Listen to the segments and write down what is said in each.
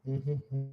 Mm-hmm.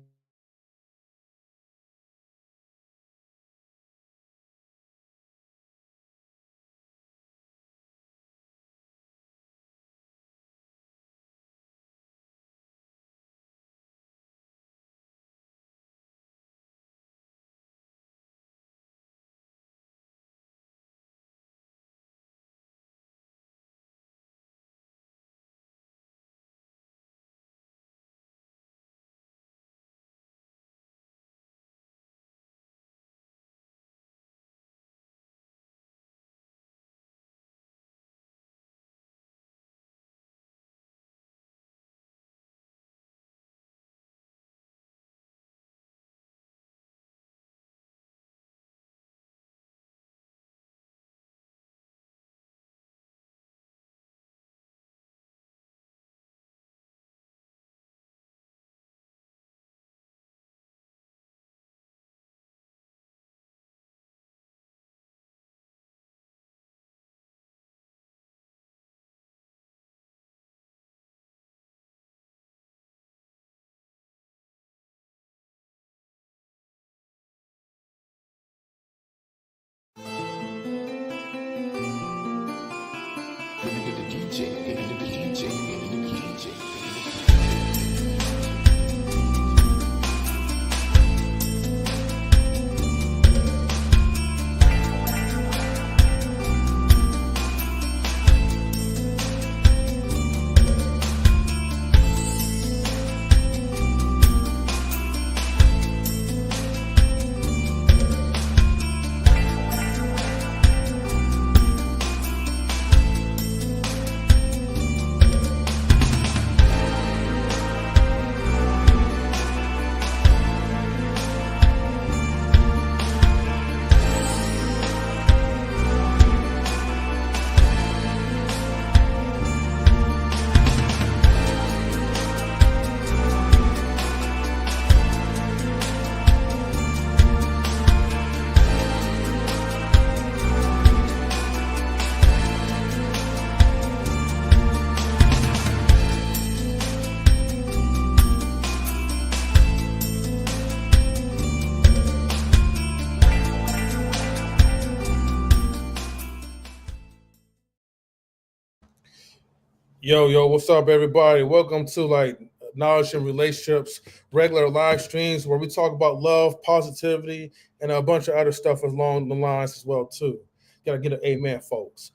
Yo, what's up, everybody? Welcome to Knowledge and Relationships, regular live streams where we talk about love, positivity, and a bunch of other stuff along the lines as well too. Gotta get an amen, folks.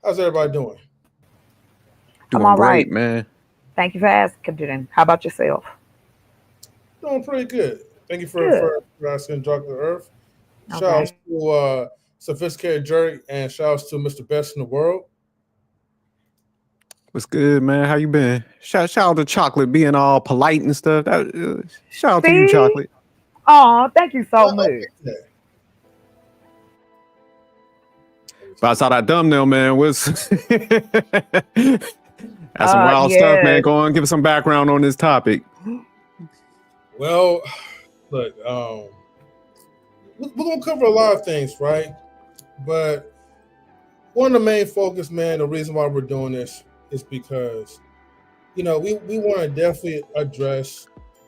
How's everybody doing? I'm Doing all right. great, man. Thank you for asking. How about yourself? Doing pretty good. Thank you for Good. asking, Dr. Earth. Shout out Okay. to Sophisticated Jerry and shout out to Mr. Best in the World. What's good, man? How you been? Shout out to Chocolate being all polite and stuff. Shout out to you, See? Chocolate. Oh, thank you I so like much. that. But I saw that thumbnail, man. Was that's some wild stuff, man. Yes. Go on, give us some background on this topic. Well, look, we're gonna cover a lot of things, right? But one of the main focus, man, the reason why we're doing this is because, we want to definitely address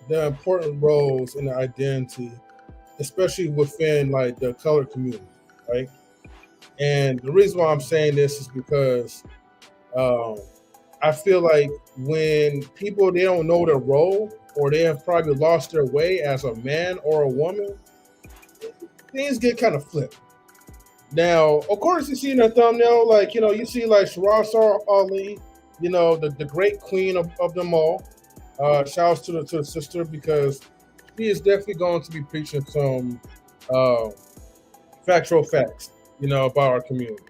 the important roles in the identity, especially within like the colored community, right? And the reason why I'm saying this is because um, I feel like when people they don't know their role or they have probably lost their way as a man or a woman, things get kind of flipped. Now, of course, you see in the thumbnail, like, you see like Shiraz Ali, the great queen of them all. Shouts to the sister because she is definitely going to be preaching some uh, factual facts, about our community.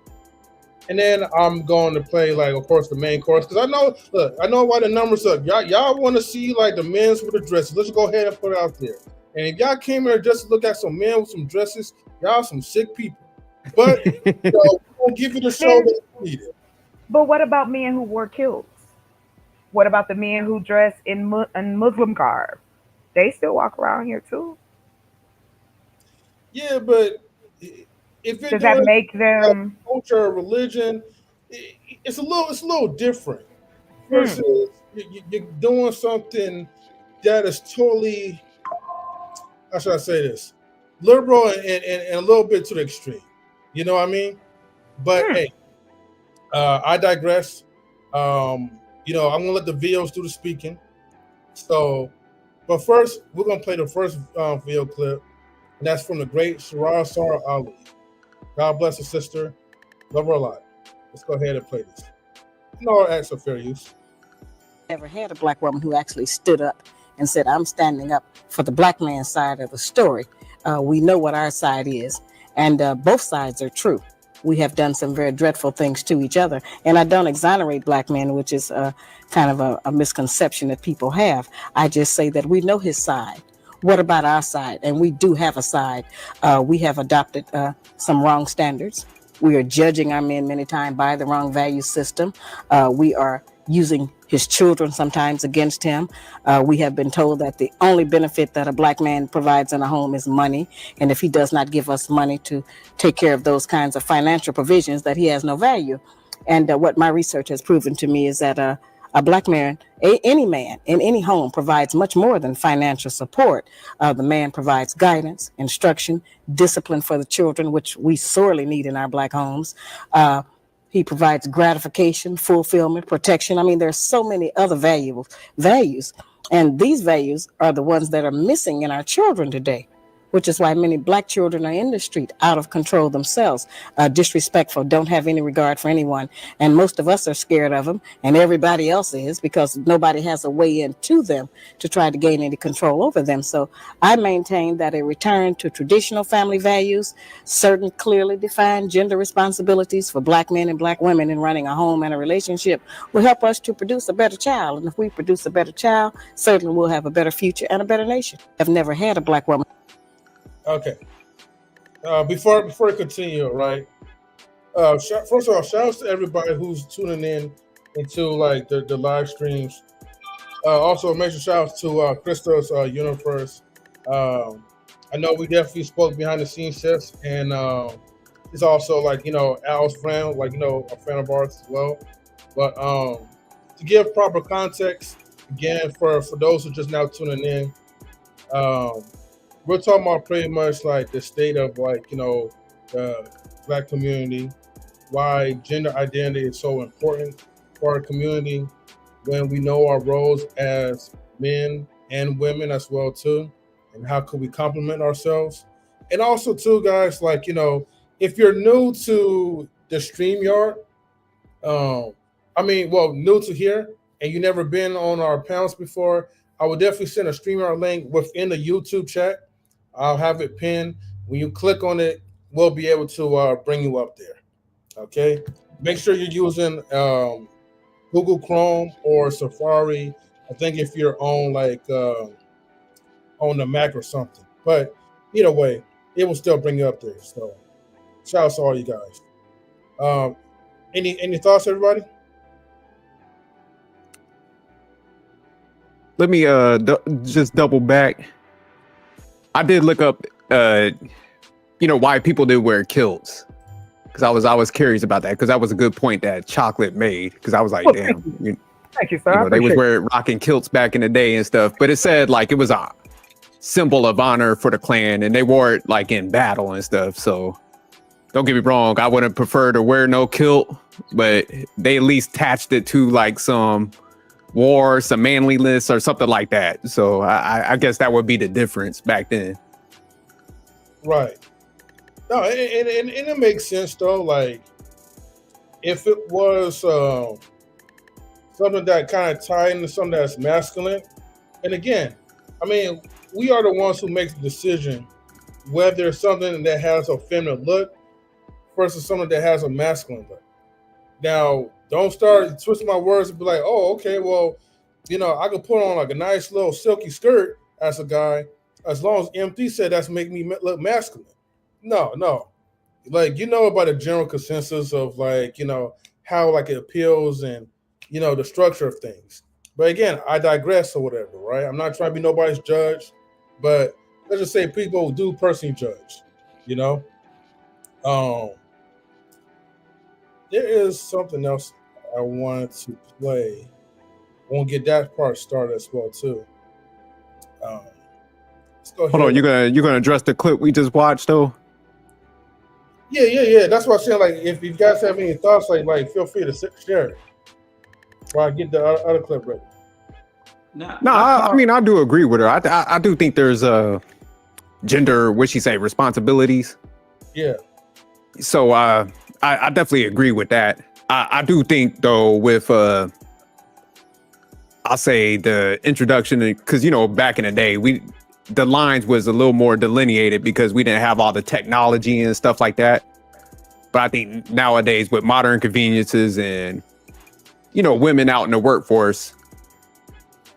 And then I'm going to play like, of course, the main chorus because I know why the numbers up. Y'all want to see like the men's with the dresses. Let's go ahead and put it out there. And if y'all came here just to look at some men with some dresses, y'all some sick people. But we'll give you the show Men, that you needed. but what about men who wore kilts? What about the men who dress in Muslim garb? They still walk around here too. Yeah, but if you're Does that doing make them? culture or religion, it's a little different. Hmm. Versus you're doing something. that is totally, how should I say this, liberal and a little bit to the extreme. You know what I mean? But Hmm. hey, I digress. I'm gonna let the videos do the speaking. So, but first, we're gonna play the first video clip, and that's from the great Sarah Ali. God bless her sister. Love her a lot. Let's go ahead and play this. No acts of fair use. Never had a black woman who actually stood up and said, I'm standing up for the black man's side of the story. We know what our side is, and both sides are true. We have done some very dreadful things to each other. And I don't exonerate black men, which is kind of a misconception that people have. I just say that we know his side. What about our side? And we do have a side. We have adopted some wrong standards. We are judging our men many times by the wrong value system. We are using his children sometimes against him. We have been told that the only benefit that a black man provides in a home is money. And if he does not give us money to take care of those kinds of financial provisions, that he has no value. And what my research has proven to me is that a black man, any man in any home provides much more than financial support. The man provides guidance, instruction, discipline for the children, which we sorely need in our black homes. He provides gratification, fulfillment, protection. I mean, there's so many other values. And these values are the ones that are missing in our children today, which is why many black children are in the street, out of control themselves, disrespectful, don't have any regard for anyone. And most of us are scared of them, and everybody else is, because nobody has a way into them to try to gain any control over them. So I maintain that a return to traditional family values, certain clearly defined gender responsibilities for black men and black women in running a home and a relationship will help us to produce a better child. And if we produce a better child, certainly we'll have a better future and a better nation. I've never had a black woman. Okay. Before I continue, right? First of all, shout out to everybody who's tuning in into like the live streams. Also, major shout out to Christos Universe. I know we definitely spoke behind the scenes, sis, and he's also like Al's friend, like a fan of ours as well. But to give proper context, again for those who just now tuning in, um, we're talking about pretty much like the state of the black community, why gender identity is so important for our community, when we know our roles as men and women as well too, and how could we complement ourselves. And also too, guys, if you're new to the StreamYard, new to here, and you never been on our panels before, I would definitely send a StreamYard link within the YouTube chat. I'll have it pinned. When you click on it, we'll be able to bring you up there. Okay. Make sure you're using Google Chrome or Safari. I think if you're on on the Mac or something. But either way, it will still bring you up there. So shout out to all you guys. Any thoughts, everybody? Let me just double back. I did look up why people did wear kilts, because I was curious about that, because that was a good point that Chocolate made, because I was like, Well, damn, thank you, sir. they was wearing rocking kilts back in the day and stuff, but it said like it was a symbol of honor for the clan, and they wore it like in battle and stuff. So don't get me wrong, I wouldn't prefer to wear no kilt, but they at least attached it to like some war, some manliness or something like that. So I guess that would be the difference back then. Right. No, and it makes sense though. Like if it was something that kind of tied into something that's masculine, and again, I mean, we are the ones who make the decision whether it's something that has a feminine look versus something that has a masculine look. Now, don't start twisting my words and be like, oh, okay, well, I could put on like a nice little silky skirt as a guy, as long as MT said that's make me look masculine. No. Like, about the general consensus of how like it appeals and, the structure of things. But again, I digress or whatever, right? I'm not trying to be nobody's judge, but let's just say people do personally judge, you know? There is something else I wanted to play. I want to get that part started as well too. Let's go Hold on, ahead. you gonna address the clip we just watched though? Yeah. That's what I'm saying. Like, if you guys have any thoughts, like feel free to share it while I get the other clip ready. No, I mean I do agree with her. I do think there's gender, what she say, responsibilities. Yeah. So I definitely agree with that. I do think though with I'll say the introduction, because back in the day the lines was a little more delineated because we didn't have all the technology and stuff like that. But I think nowadays with modern conveniences and women out in the workforce,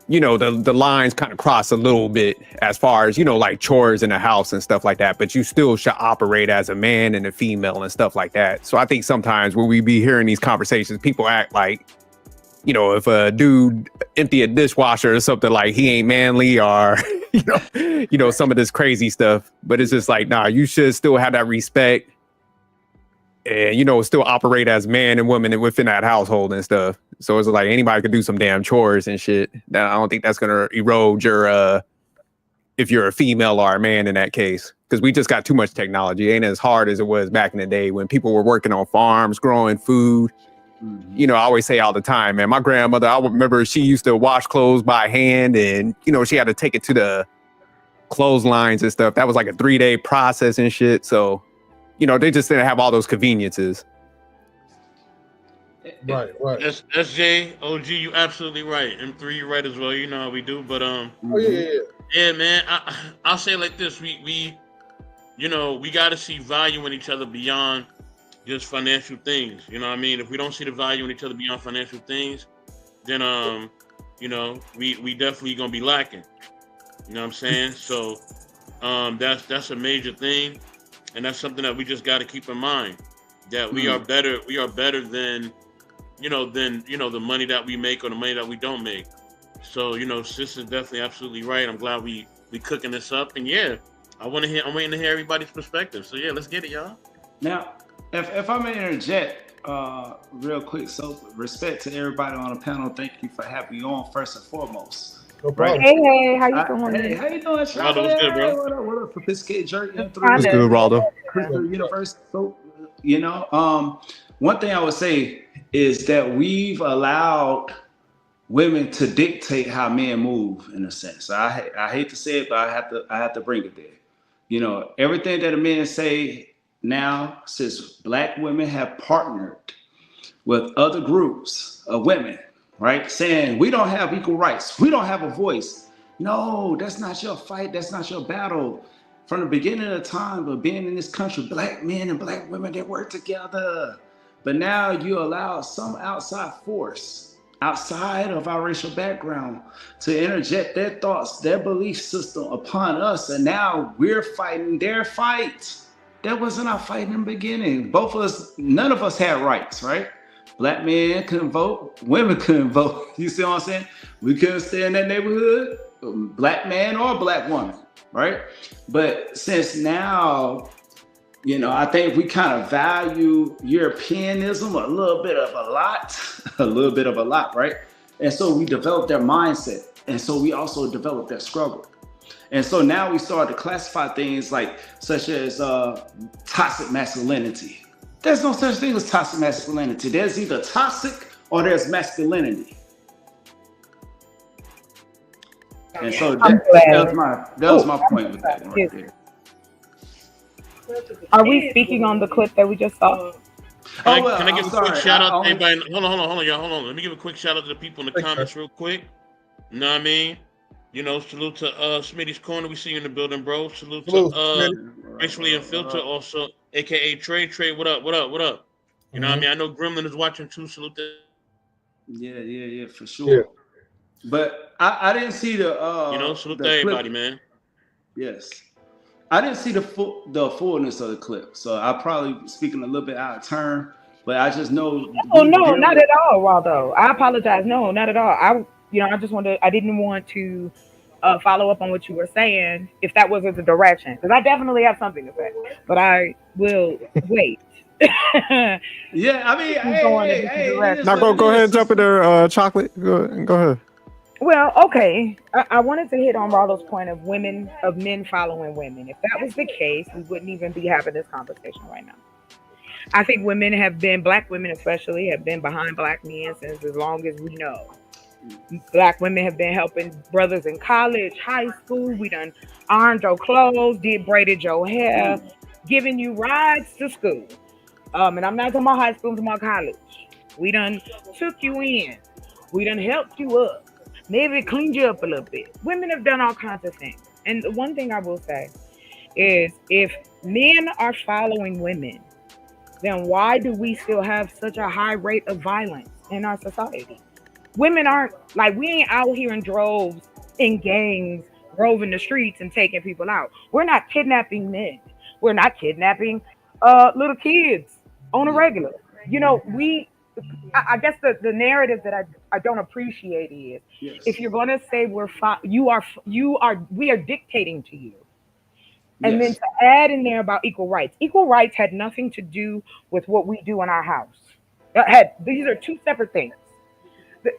the lines kind of cross a little bit as far as like chores in the house and stuff like that, but you still should operate as a man and a female and stuff like that. So I think sometimes when we be hearing these conversations, people act like if a dude empty a dishwasher or something, like he ain't manly, or some of this crazy stuff. But it's just like, nah, you should still have that respect and still operate as man and woman within that household and stuff. So it's like anybody could do some damn chores and shit. I don't think that's gonna erode your if you're a female or a man in that case, because we just got too much technology. It ain't as hard as it was back in the day when people were working on farms, growing food. I always say all the time, man, my grandmother, I remember she used to wash clothes by hand, and she had to take it to the clotheslines and stuff. That was like a 3-day process and shit. So they just didn't have all those conveniences. Right. SJ, OG, you absolutely right. M3, you right as well. You know how we do, but Oh yeah. yeah, man. I'll say it like this: we got to see value in each other beyond just financial things. You know what I mean? If we don't see the value in each other beyond financial things, then we definitely gonna be lacking. You know what I'm saying? So that's a major thing, and that's something that we just got to keep in mind, that we are better than the money that we make or the money that we don't make. So sis is definitely absolutely right. I'm glad we cooking this up, and yeah, I'm waiting to hear everybody's perspective. So yeah, let's get it, y'all. Now, if I may interject real quick, so respect to everybody on the panel. Thank you for having me on first and foremost. No problem. Hey, how you doing? Hey, how you doing, Raldo, what's good, bro? What up, sophisticated jerk? What's good, Raldo? Crystal Universe. So, one thing I would say is that we've allowed women to dictate how men move, in a sense. I hate to say it, but I have to bring it there. Everything that a man say now, since Black women have partnered with other groups of women, right, saying we don't have equal rights, we don't have a voice. No, that's not your fight. That's not your battle. From the beginning of the time of being in this country, Black men and Black women, they work together. But now you allow some outside force, outside of our racial background, to interject their thoughts, their belief system upon us. And now we're fighting their fight. That wasn't our fight in the beginning. None of us had rights, right? Black men couldn't vote, women couldn't vote. You see what I'm saying? We couldn't stay in that neighborhood, Black man or Black woman, right? But since now, I think we kind of value Europeanism a little bit of a lot, right? And so we developed their mindset. And so we also developed that struggle. And so now we start to classify things such as toxic masculinity. There's no such thing as toxic masculinity. There's either toxic or there's masculinity. And so that was my point with that one right there. Are we speaking on the clip that we just saw? Can I give a quick shout out to everybody? Hold on, y'all. Hold on. Let me give a quick shout out to the people in the comments real quick. You know what I mean? Salute to Smitty's Corner. We see you in the building, bro. Salute to Racially Unfiltered, also, aka Trey. Trey, what up? You know what I mean? I know Gremlin is watching too. Salute to Yeah, for sure. Yeah. But I didn't see the salute to everybody, man. Yes. I didn't see the fullness of the clip, so I'm probably speaking a little bit out of turn. But I just know. Oh no, not at all, Waldo. I apologize. No, not at all. I didn't want to follow up on what you were saying if that wasn't the direction, because I definitely have something to say, but I will wait. Yeah, I mean, hey, now go ahead and jump in there, chocolate. Go ahead. Well, okay. I wanted to hit on Rollo's point of men following women. If that was the case, we wouldn't even be having this conversation right now. I think black women especially, have been behind black men since as long as we know. Black women have been helping brothers in college, high school. We done ironed your clothes, did braided your hair, giving you rides to school. And I'm not talking about high school, I'm talking about college. We done took you in. We done helped you up. Maybe cleaned you up a little bit. Women have done all kinds of things. And the one thing I will say is if men are following women, then why do we still have such a high rate of violence in our society? Women aren't like we ain't out here in droves in gangs roving the streets and taking people out. We're not kidnapping men. We're not kidnapping little kids on a regular. You know, I guess the narrative that I don't appreciate is if Yes. you're gonna say we are dictating to you, and then Yes. to add in there about equal rights. Equal rights had nothing to do with what we do in our house. These are two separate things.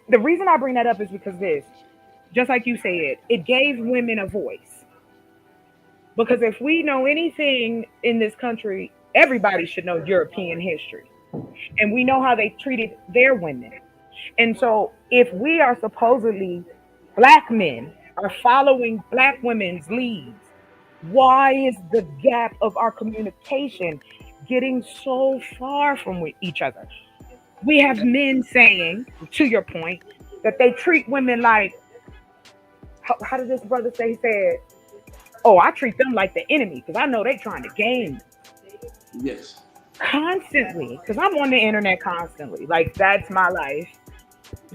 The reason I bring that up is because just like you said, it gave women a voice. Because if we know anything in this country, everybody should know European history. And we know how they treated their women. And so if we are supposedly black men are following black women's leads, why is the gap of our communication getting so far from each other? We have men saying, to your point, that they treat women like, how did this brother say? He said, "Oh, I treat them like the enemy because I know they trying to game Yes. constantly." Because I'm on the internet constantly, like that's my life.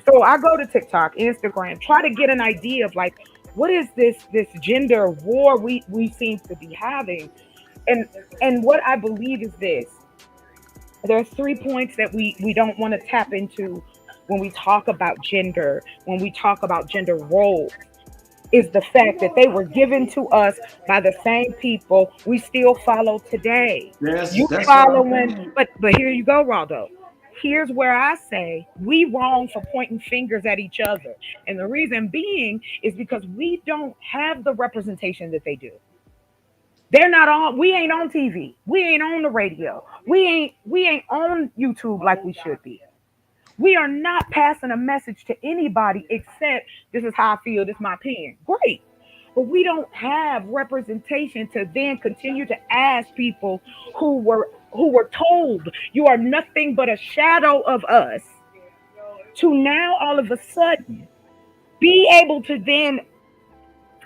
So I go to TikTok, Instagram, try to get an idea of like what is this gender war we seem to be having, and what I believe is this: there's 3 points that we don't want to tap into when we talk about gender, when we talk about gender roles, is the fact that they were given to us by the same people we still follow today. You That's what I'm following, saying. but here you go, Raldo. Here's where I say we wrong for pointing fingers at each other. And the reason being is because we don't have the representation that they do. They're not on we ain't on TV. We ain't on the radio. We ain't on YouTube like we should be. We are not passing a message to anybody except this is how I feel, this is my opinion. Great. But we don't have representation to then continue to ask people who were told you are nothing but a shadow of us to now all of a sudden be able to then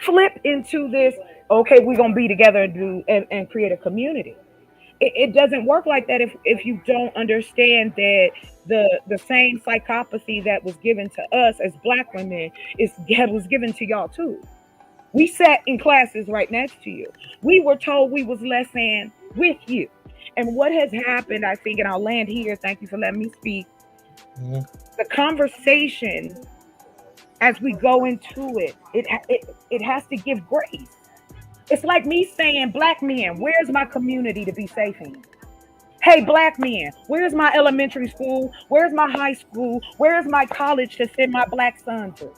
flip into this, okay, we're gonna be together and and create a community. It doesn't work like that if you don't understand that the same psychopathy that was given to us as black women was given to y'all too. We sat in classes right next to you. We were told we was less than with you. And what has happened, I think, and I'll land here. Thank you for letting me speak. Mhm. The conversation as we go into it has to give grace. It's like me saying, black men, where's my community to be safe in? Hey, black men, where's my elementary school? Where's my high school? Where's my college to send my black son to?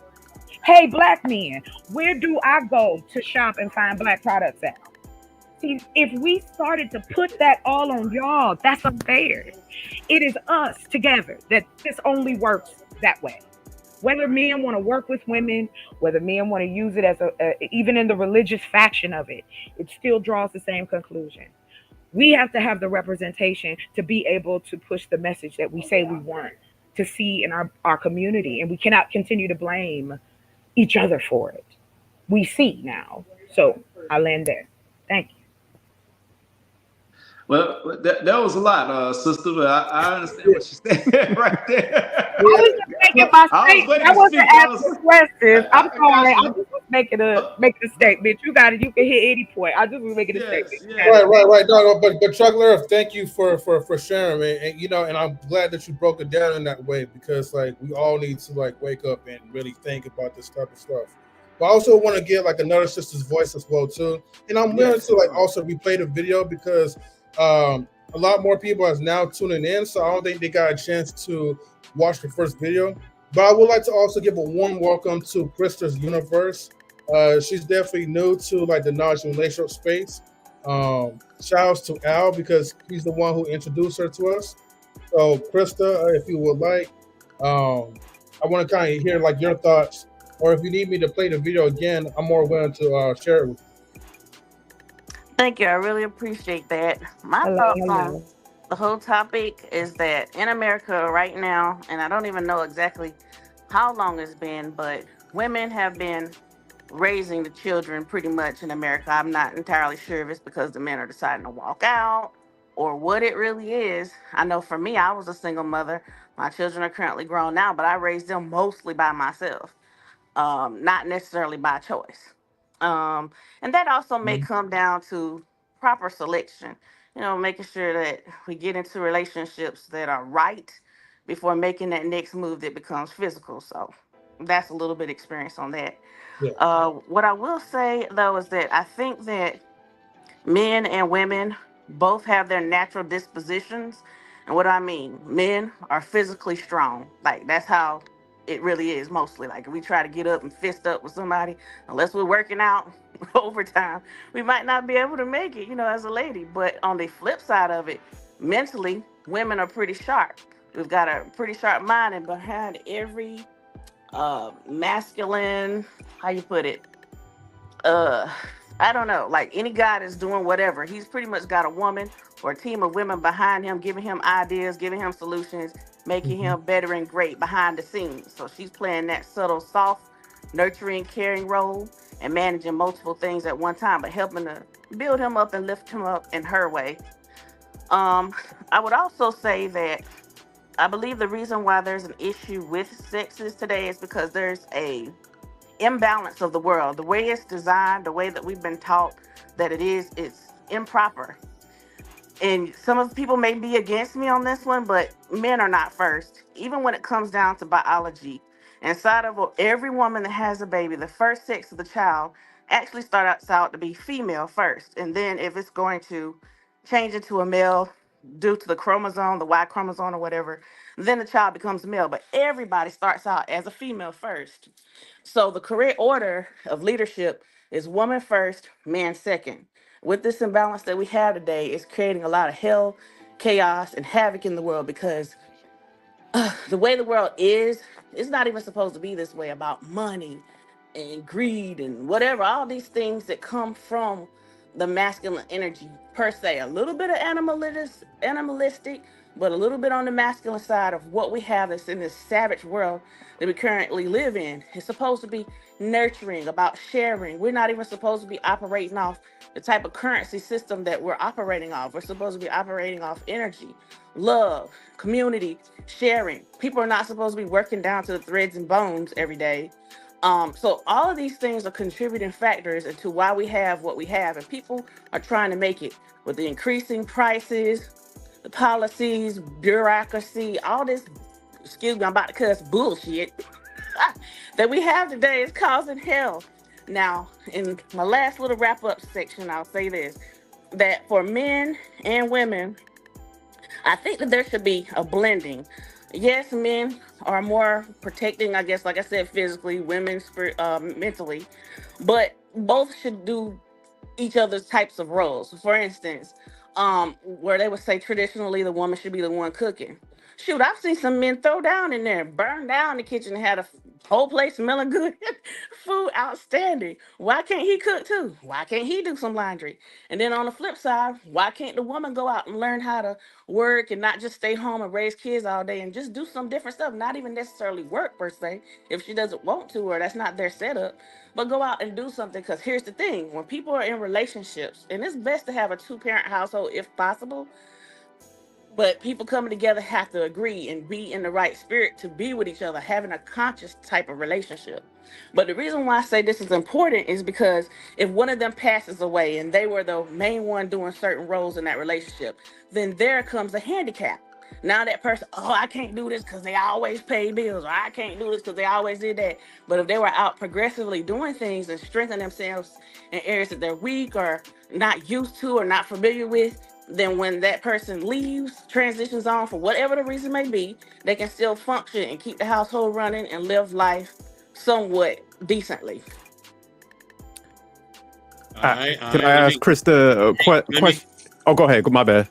Hey, black men, where do I go to shop and find black products at? See, if we started to put that all on y'all, that's unfair. It is us together that this only works that way. Whether men want to work with women, whether men want to use it as even in the religious faction of it, it still draws the same conclusion. We have to have the representation to be able to push the message that we say we want to see in our community. And we cannot continue to blame each other for it. We see now. So I land there. Thank you. Well, that was a lot, sister. But I understand what you said right I was there. just making my I was statement. waiting I to wasn't speak. asking questions. I'm I sorry. got I you. just was making a But, making a statement. You got it. You can hit any point. I just was making a statement. yes, You got yes. it. Right. No, but Chuckler, thank you for sharing, man. And and I'm glad that you broke it down in that way because like we all need to like wake up and really think about this type of stuff. But I also want to get like another sister's voice as well too. And I'm willing Yes. to like also replay the video because a lot more people is now tuning in, so I don't think they got a chance to watch the first video. But I would like to also give a warm welcome to Krista's universe. She's definitely new to like the knowledge and relationship space. Shout outs to Al because he's the one who introduced her to us. So Krista, if you would like, I want to kind of hear like your thoughts, or if you need me to play the video again, I'm more willing to share it with Thank you. I really appreciate that. My Hello, thoughts on hello. the whole topic is that in America right now, and I don't even know exactly how long it's been, but women have been raising the children pretty much in America. I'm not entirely sure if it's because the men are deciding to walk out or what it really is. I know for me, I was a single mother. My children are currently grown now, but I raised them mostly by myself, not necessarily by choice. Um, and that also may you. come down to proper selection, making sure that we get into relationships that are right before making that next move that becomes physical. So that's a little bit experience on that. Yeah. What I will say though is that I think that men and women both have their natural dispositions. And what I mean, men are physically strong. Like that's how it really is mostly. Like if we try to get up and fist up with somebody, unless we're working out overtime, we might not be able to make it, as a lady. But on the flip side of it, mentally, women are pretty sharp. We've got a pretty sharp mind, and behind every masculine, how you put it, uh I don't know, like any guy that's doing whatever, he's pretty much got a woman or a team of women behind him, giving him ideas, giving him solutions, making Hmm. him better and great behind the scenes. So she's playing that subtle, soft, nurturing, caring role and managing multiple things at one time, but helping to build him up and lift him up in her way. Um, I would also say that I believe the reason why there's an issue with sexes today is because there's a imbalance of the world. The way it's designed, the way that we've been taught that it is, it's improper. And some of the people may be against me on this one, but men are not first. Even when it comes down to biology, inside of every woman that has a baby, the first sex of the child actually starts out to be female first. And then if it's going to change into a male due to the chromosome, the Y chromosome or whatever, then the child becomes male. But everybody starts out as a female first. So the correct order of leadership is woman first, man second. With this imbalance that we have today, it's creating a lot of hell, chaos, and havoc in the world because the way the world is, it's not even supposed to be this way about money and greed and whatever, all these things that come from the masculine energy per se. A little bit of animalistic, but a little bit on the masculine side of what we have that's in this savage world that we currently live in. It's supposed to be nurturing, about sharing. We're not even supposed to be operating off the type of currency system that we're operating off. We're supposed to be operating off energy, love, community, sharing. People are not supposed to be working down to the threads and bones every day. So all of these things are contributing factors into why we have what we have, and people are trying to make it with the increasing prices, the policies, bureaucracy, all this, excuse me, I'm about to cuss, bullshit that we have today is causing hell. Now, in my last little wrap up section, I'll say this, that for men and women, I think that there should be a blending. Yes, men are more protecting, I guess, like I said, physically, women mentally, but both should do each other's types of roles. For instance, where they would say traditionally the woman should be the one cooking. Shoot, I've seen some men throw down in there, burn down the kitchen, and had a whole place smelling good, food outstanding. Why can't he cook too? Why can't he do some laundry? And then on the flip side, why can't the woman go out and learn how to work and not just stay home and raise kids all day and just do some different stuff, not even necessarily work per se, if she doesn't want to or that's not their setup, but go out and do something. Because here's the thing, when people are in relationships, and it's best to have a two-parent household if possible, but people coming together have to agree and be in the right spirit to be with each other, having a conscious type of relationship. But the reason why I say this is important is because if one of them passes away and they were the main one doing certain roles in that relationship, then there comes a handicap. Now that person, oh, I can't do this because they always pay bills, or I can't do this because they always did that. But if they were out progressively doing things and strengthening themselves in areas that they're weak or not used to or not familiar with, then when that person leaves, transitions on for whatever the reason may be, they can still function and keep the household running and live life somewhat decently. All right, all Can I right. ask Krista a Let me. question? Oh, go ahead. My bad.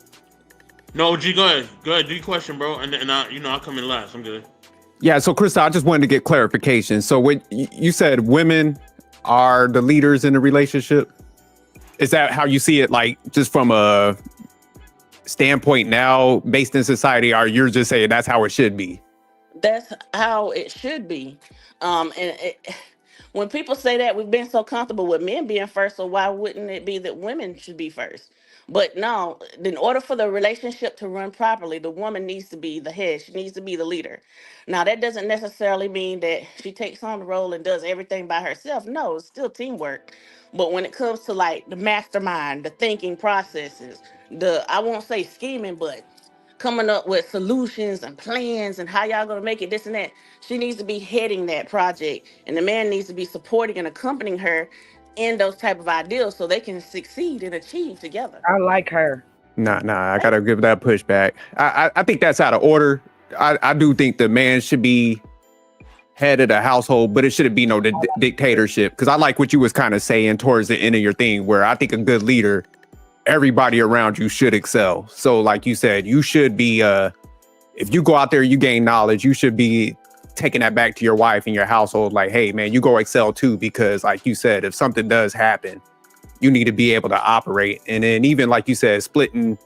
No, G, go ahead. Go ahead. Do your question, bro. And I, I'll come in last. I'm good. Yeah. So, Krista, I just wanted to get clarification. So, what you said, women are the leaders in the relationship. Is that how you see it? Like, just from a standpoint now, based in society, or you're just saying that's how it should be? That's how it should be. When people say that, we've been so comfortable with men being first, so why wouldn't it be that women should be first? But no, in order for the relationship to run properly, the woman needs to be the head. She needs to be the leader. Now, that doesn't necessarily mean that she takes on the role and does everything by herself. No, it's still teamwork. But when it comes to like the mastermind, the thinking processes, I won't say scheming, but coming up with solutions and plans and how y'all gonna make it, this and that. She needs to be heading that project, and the man needs to be supporting and accompanying her in those type of ideals so they can succeed and achieve together. I like her. Nah. I gotta give that pushback. I think that's out of order. I do think the man should be head of the household, but it shouldn't be no dictatorship. Because I like what you was kind of saying towards the end of your thing, where I think a good leader, everybody around you should excel. So like you said, you should be, if you go out there, you gain knowledge, you should be taking that back to your wife and your household. Like, hey man, you go excel too, because like you said, if something does happen, you need to be able to operate. And then even like you said, splitting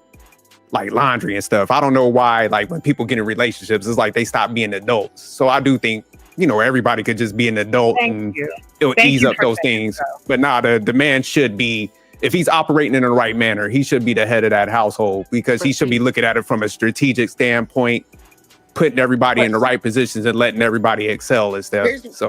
like laundry and stuff. I don't know why, like when people get in relationships, it's like they stop being adults. So I do think, everybody could just be an adult and it'll ease up those things. So. But nah, the man should be, if he's operating in the right manner, he should be the head of that household, because he should be looking at it from a strategic standpoint, putting everybody in the right positions and letting everybody excel and stuff.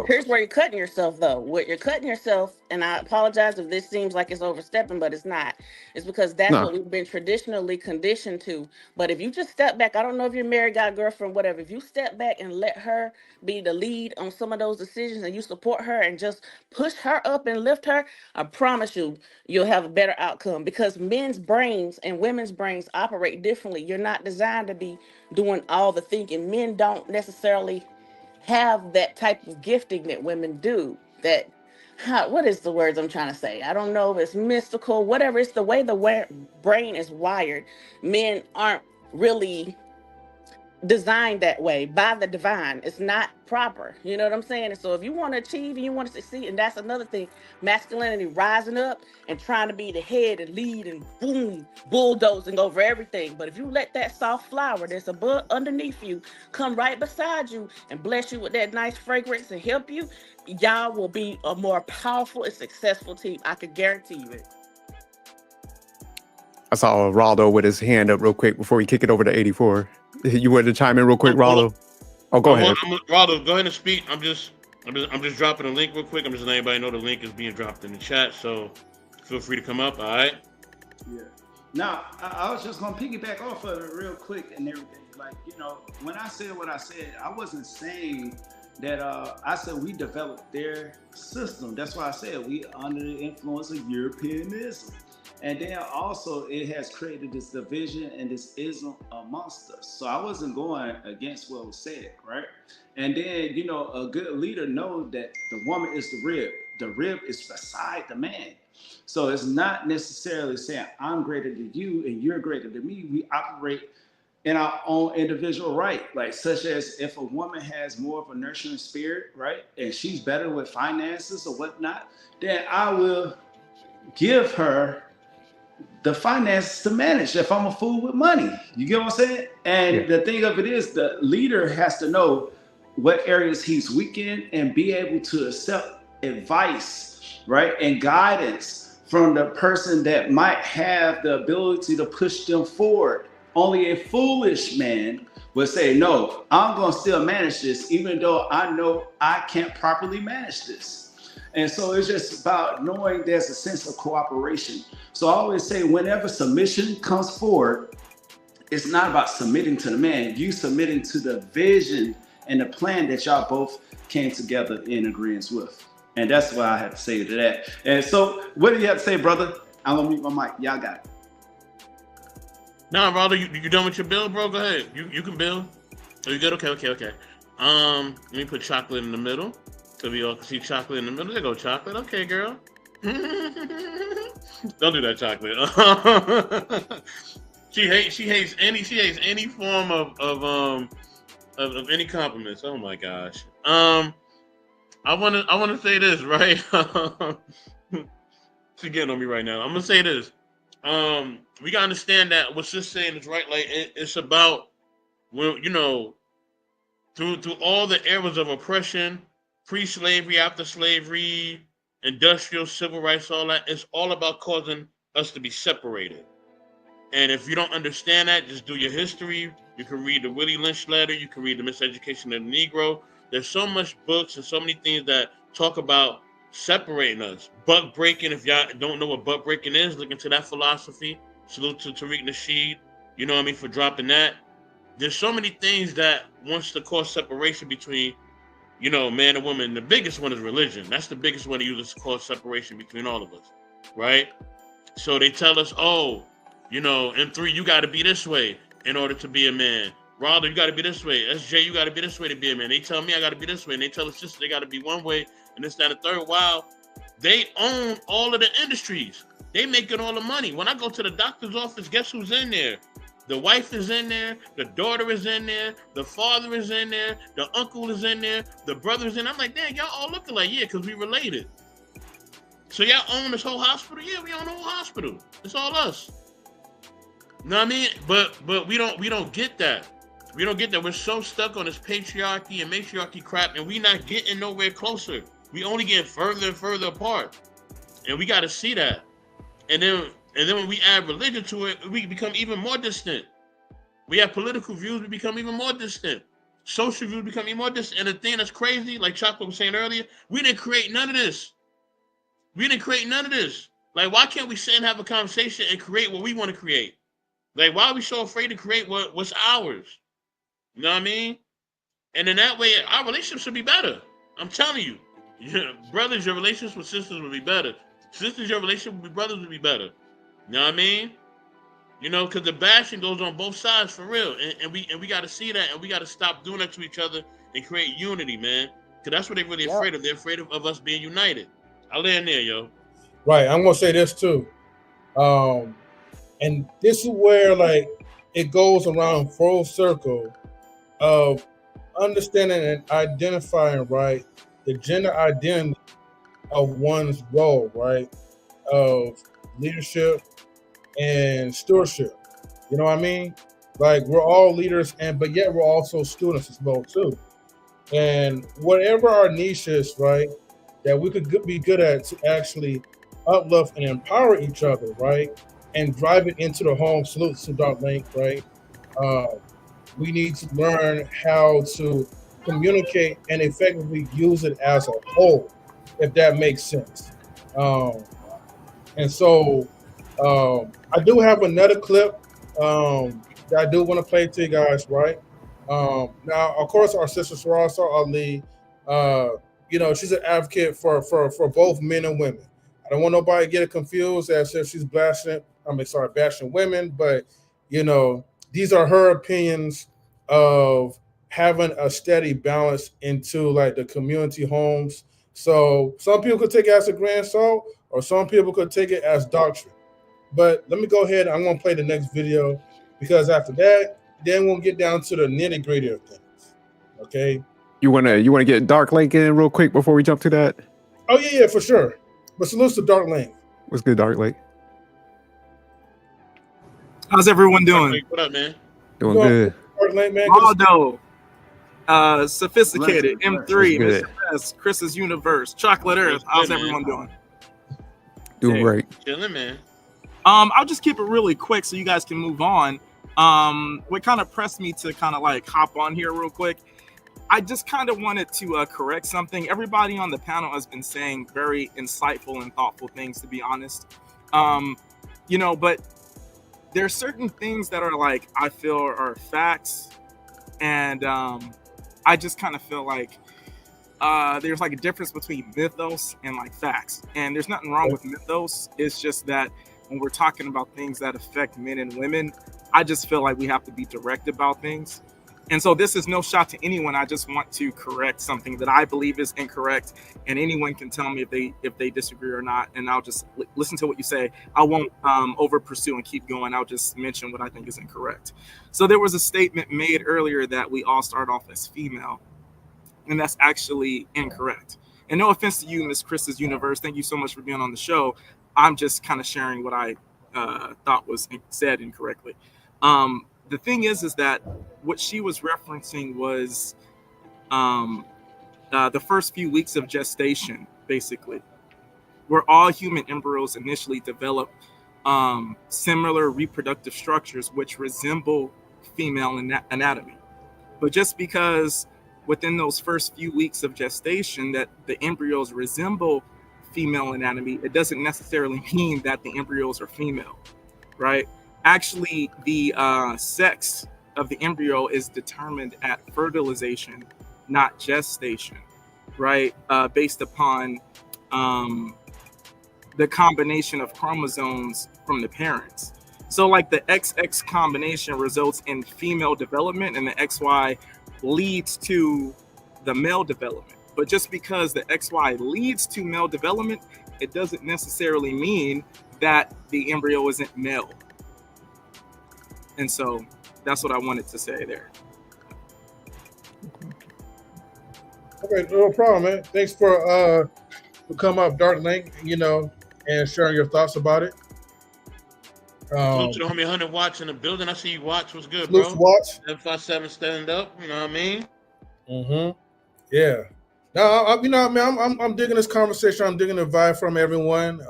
Here's where you're cutting yourself, though. What you're cutting yourself, and I apologize if this seems like it's overstepping, but it's not. It's because that's what we've been traditionally conditioned to. But if you just step back, I don't know if you're married, got a girlfriend, whatever. If you step back and let her be the lead on some of those decisions, and you support her and just push her up and lift her, I promise you, you'll have a better outcome, because men's brains and women's brains operate differently. You're not designed to be doing all the thinking. Men don't necessarily have that type of gifting that women do. What is the words I'm trying to say? I don't know if it's mystical, whatever. It's the way the brain is wired. Men aren't really designed that way by the divine. It's not proper. You know what I'm saying? And so if you want to achieve and you want to succeed, and that's another thing, masculinity rising up and trying to be the head and lead and boom, bulldozing over everything. But if you let that soft flower that's above underneath you come right beside you and bless you with that nice fragrance and help you, y'all will be a more powerful and successful team. I can guarantee you it. I saw Raldo with his hand up real quick before we kick it over to 84. You wanted to chime in real quick, Raldo? Oh, go ahead. Raldo, go ahead and speak. I'm just dropping a link real quick. I'm just letting everybody know the link is being dropped in the chat, so feel free to come up. All right. Yeah. Now, I was just gonna piggyback off of it real quick and everything. Like, when I said what I said, I wasn't saying that. I said we developed their system. That's why I said we under the influence of Europeanism. And then also it has created this division and this ism amongst us. So I wasn't going against what was said, right? And then, a good leader knows that the woman is the rib. The rib is beside the man. So it's not necessarily saying I'm greater than you and you're greater than me. We operate in our own individual right, like such as if a woman has more of a nurturing spirit, right? And she's better with finances or whatnot, then I will give her the finances to manage if I'm a fool with money. You get what I'm saying? And the thing of it is, the leader has to know what areas he's weak in and be able to accept advice, right? And guidance from the person that might have the ability to push them forward. Only a foolish man would say, no, I'm going to still manage this, even though I know I can't properly manage this. And so it's just about knowing there's a sense of cooperation. So I always say, whenever submission comes forward, it's not about submitting to the man, you submitting to the vision and the plan that y'all both came together in agreement with. And that's what I have to say to that. And so what do you have to say, brother? I'm gonna mute my mic. Y'all got it. Nah, Rollo, you done with your bill, bro? Go ahead. You can build. Are you good? Okay. Let me put chocolate in the middle, so we all can see chocolate in the middle. There go chocolate. Okay, girl. Don't do that, chocolate. She hates any form of any compliments. Oh my gosh. I wanna say this, right? She's getting on me right now. I'm gonna say this. We gotta understand that what she's saying is right. Like it's about, well, through all the eras of oppression, pre-slavery, after slavery, industrial, civil rights, all that. It's all about causing us to be separated. And if you don't understand that, just do your history. You can read the Willie Lynch letter. You can read the Miseducation of the Negro. There's so much books and so many things that talk about separating us. Buck breaking, if y'all don't know what buck breaking is, look into that philosophy. Salute to Tariq Nasheed, you know what I mean, for dropping that. There's so many things that wants to cause separation between, man and woman. The biggest one is religion. That's the biggest one that uses to cause separation between all of us, right? So they tell us, oh, M3, you got to be this way in order to be a man. Rollo, you got to be this way. SJ, you got to be this way to be a man. They tell me I got to be this way, and they tell us sister they got to be one way, and this, that, and the third. Wow, they own all of the industries. They making all the money. When I go to the doctor's office, guess who's in there? The wife is in there. The daughter is in there. The father is in there. The uncle is in there. The brother's in there. I'm like, damn, y'all all looking like, yeah, because we related. So y'all own this whole hospital? Yeah, we own the whole hospital. It's all us. You know what I mean? But we don't get that. We don't get that. We're so stuck on this patriarchy and matriarchy crap, and we not getting nowhere closer. We only get further and further apart. And we got to see that. And then when we add religion to it, we become even more distant. We have political views, we become even more distant. Social views become even more distant. And the thing that's crazy, like Chocolate was saying earlier, we didn't create none of this. Like, why can't we sit and have a conversation and create what we want to create? Like, why are we so afraid to create what's ours? You know what I mean? And in that way, our relationships should be better. I'm telling you. Brothers, your relationships with sisters would be better. Sisters, your relationship with brothers would be better. You know what I mean? Because the bashing goes on both sides for real. And we got to see that, and we got to stop doing that to each other and create unity, man. Because that's what they're really afraid of. They're afraid of us being united. I'll land there, yo. Right. I'm going to say this too. And this is where, like, it goes around full circle of understanding and identifying, right, the gender identity of one's role, right, of leadership and stewardship. You know what I mean? Like, we're all leaders, but yet we're also students as well too. And whatever our niche is, right, that we could be good at to actually uplift and empower each other, right, and drive it into the home. Salute to Dark Link, right? We need to learn how to communicate and effectively use it as a whole, if that makes sense. And so I do have another clip that I do want to play to you guys, right? Now, of course, our sister Sarasa Ali, she's an advocate for both men and women. I don't want nobody to get it confused as if she's bashing women, but these are her opinions of having a steady balance into like the community homes. So some people could take it as a grain of salt, or some people could take it as doctrine. But let me go ahead. I'm going to play the next video, because after that, then we'll get down to the nitty gritty of things. Okay. You wanna get Dark Lake in real quick before we jump to that? Oh yeah, for sure. But salute to Dark Lake. What's good, Dark Lake? How's everyone doing? What up, man? Doing good. Dark Lake, man. Aldo, Sophisticated, M3, Good. Mr. S, Chris's Universe, Chocolate Earth. How's everyone doing? Doing great. Chilling, man. I'll just keep it really quick so you guys can move on. What kind of pressed me to kind of like hop on here real quick, I just kind of wanted to correct something. Everybody on the panel has been saying very insightful and thoughtful things, to be honest. But there's certain things that are like, I feel are facts. And I just kind of feel like there's like a difference between mythos and like facts. And there's nothing wrong with mythos. It's just that when we're talking about things that affect men and women, I just feel like we have to be direct about things. And so this is no shot to anyone. I just want to correct something that I believe is incorrect, and anyone can tell me if they disagree or not. And I'll just listen to what you say. I won't over pursue and keep going. I'll just mention what I think is incorrect. So there was a statement made earlier that we all start off as female, and that's actually incorrect. And no offense to you, Miss Krista's Universe. Thank you so much for being on the show. I'm just kind of sharing what I thought was said incorrectly. The thing is that what she was referencing was the first few weeks of gestation, basically, where all human embryos initially develop similar reproductive structures which resemble female anatomy. But just because within those first few weeks of gestation that the embryos resemble female anatomy, it doesn't necessarily mean that the embryos are female, right? Actually, the sex of the embryo is determined at fertilization, not gestation, right? Based upon the combination of chromosomes from the parents. So like the XX combination results in female development and the XY leads to the male development. But just because the XY leads to male development, it doesn't necessarily mean that the embryo isn't male. And so that's what I wanted to say there. Okay, no problem, man. Thanks for coming up, Dark Link, and sharing your thoughts about it. Salute to the homie 100 Watts in the building. I see you, Watts. What's good, Salute bro? to Watts. 757 stand up. You know what I mean? Mm-hmm. Yeah. No, I'm digging this conversation. I'm digging the vibe from everyone.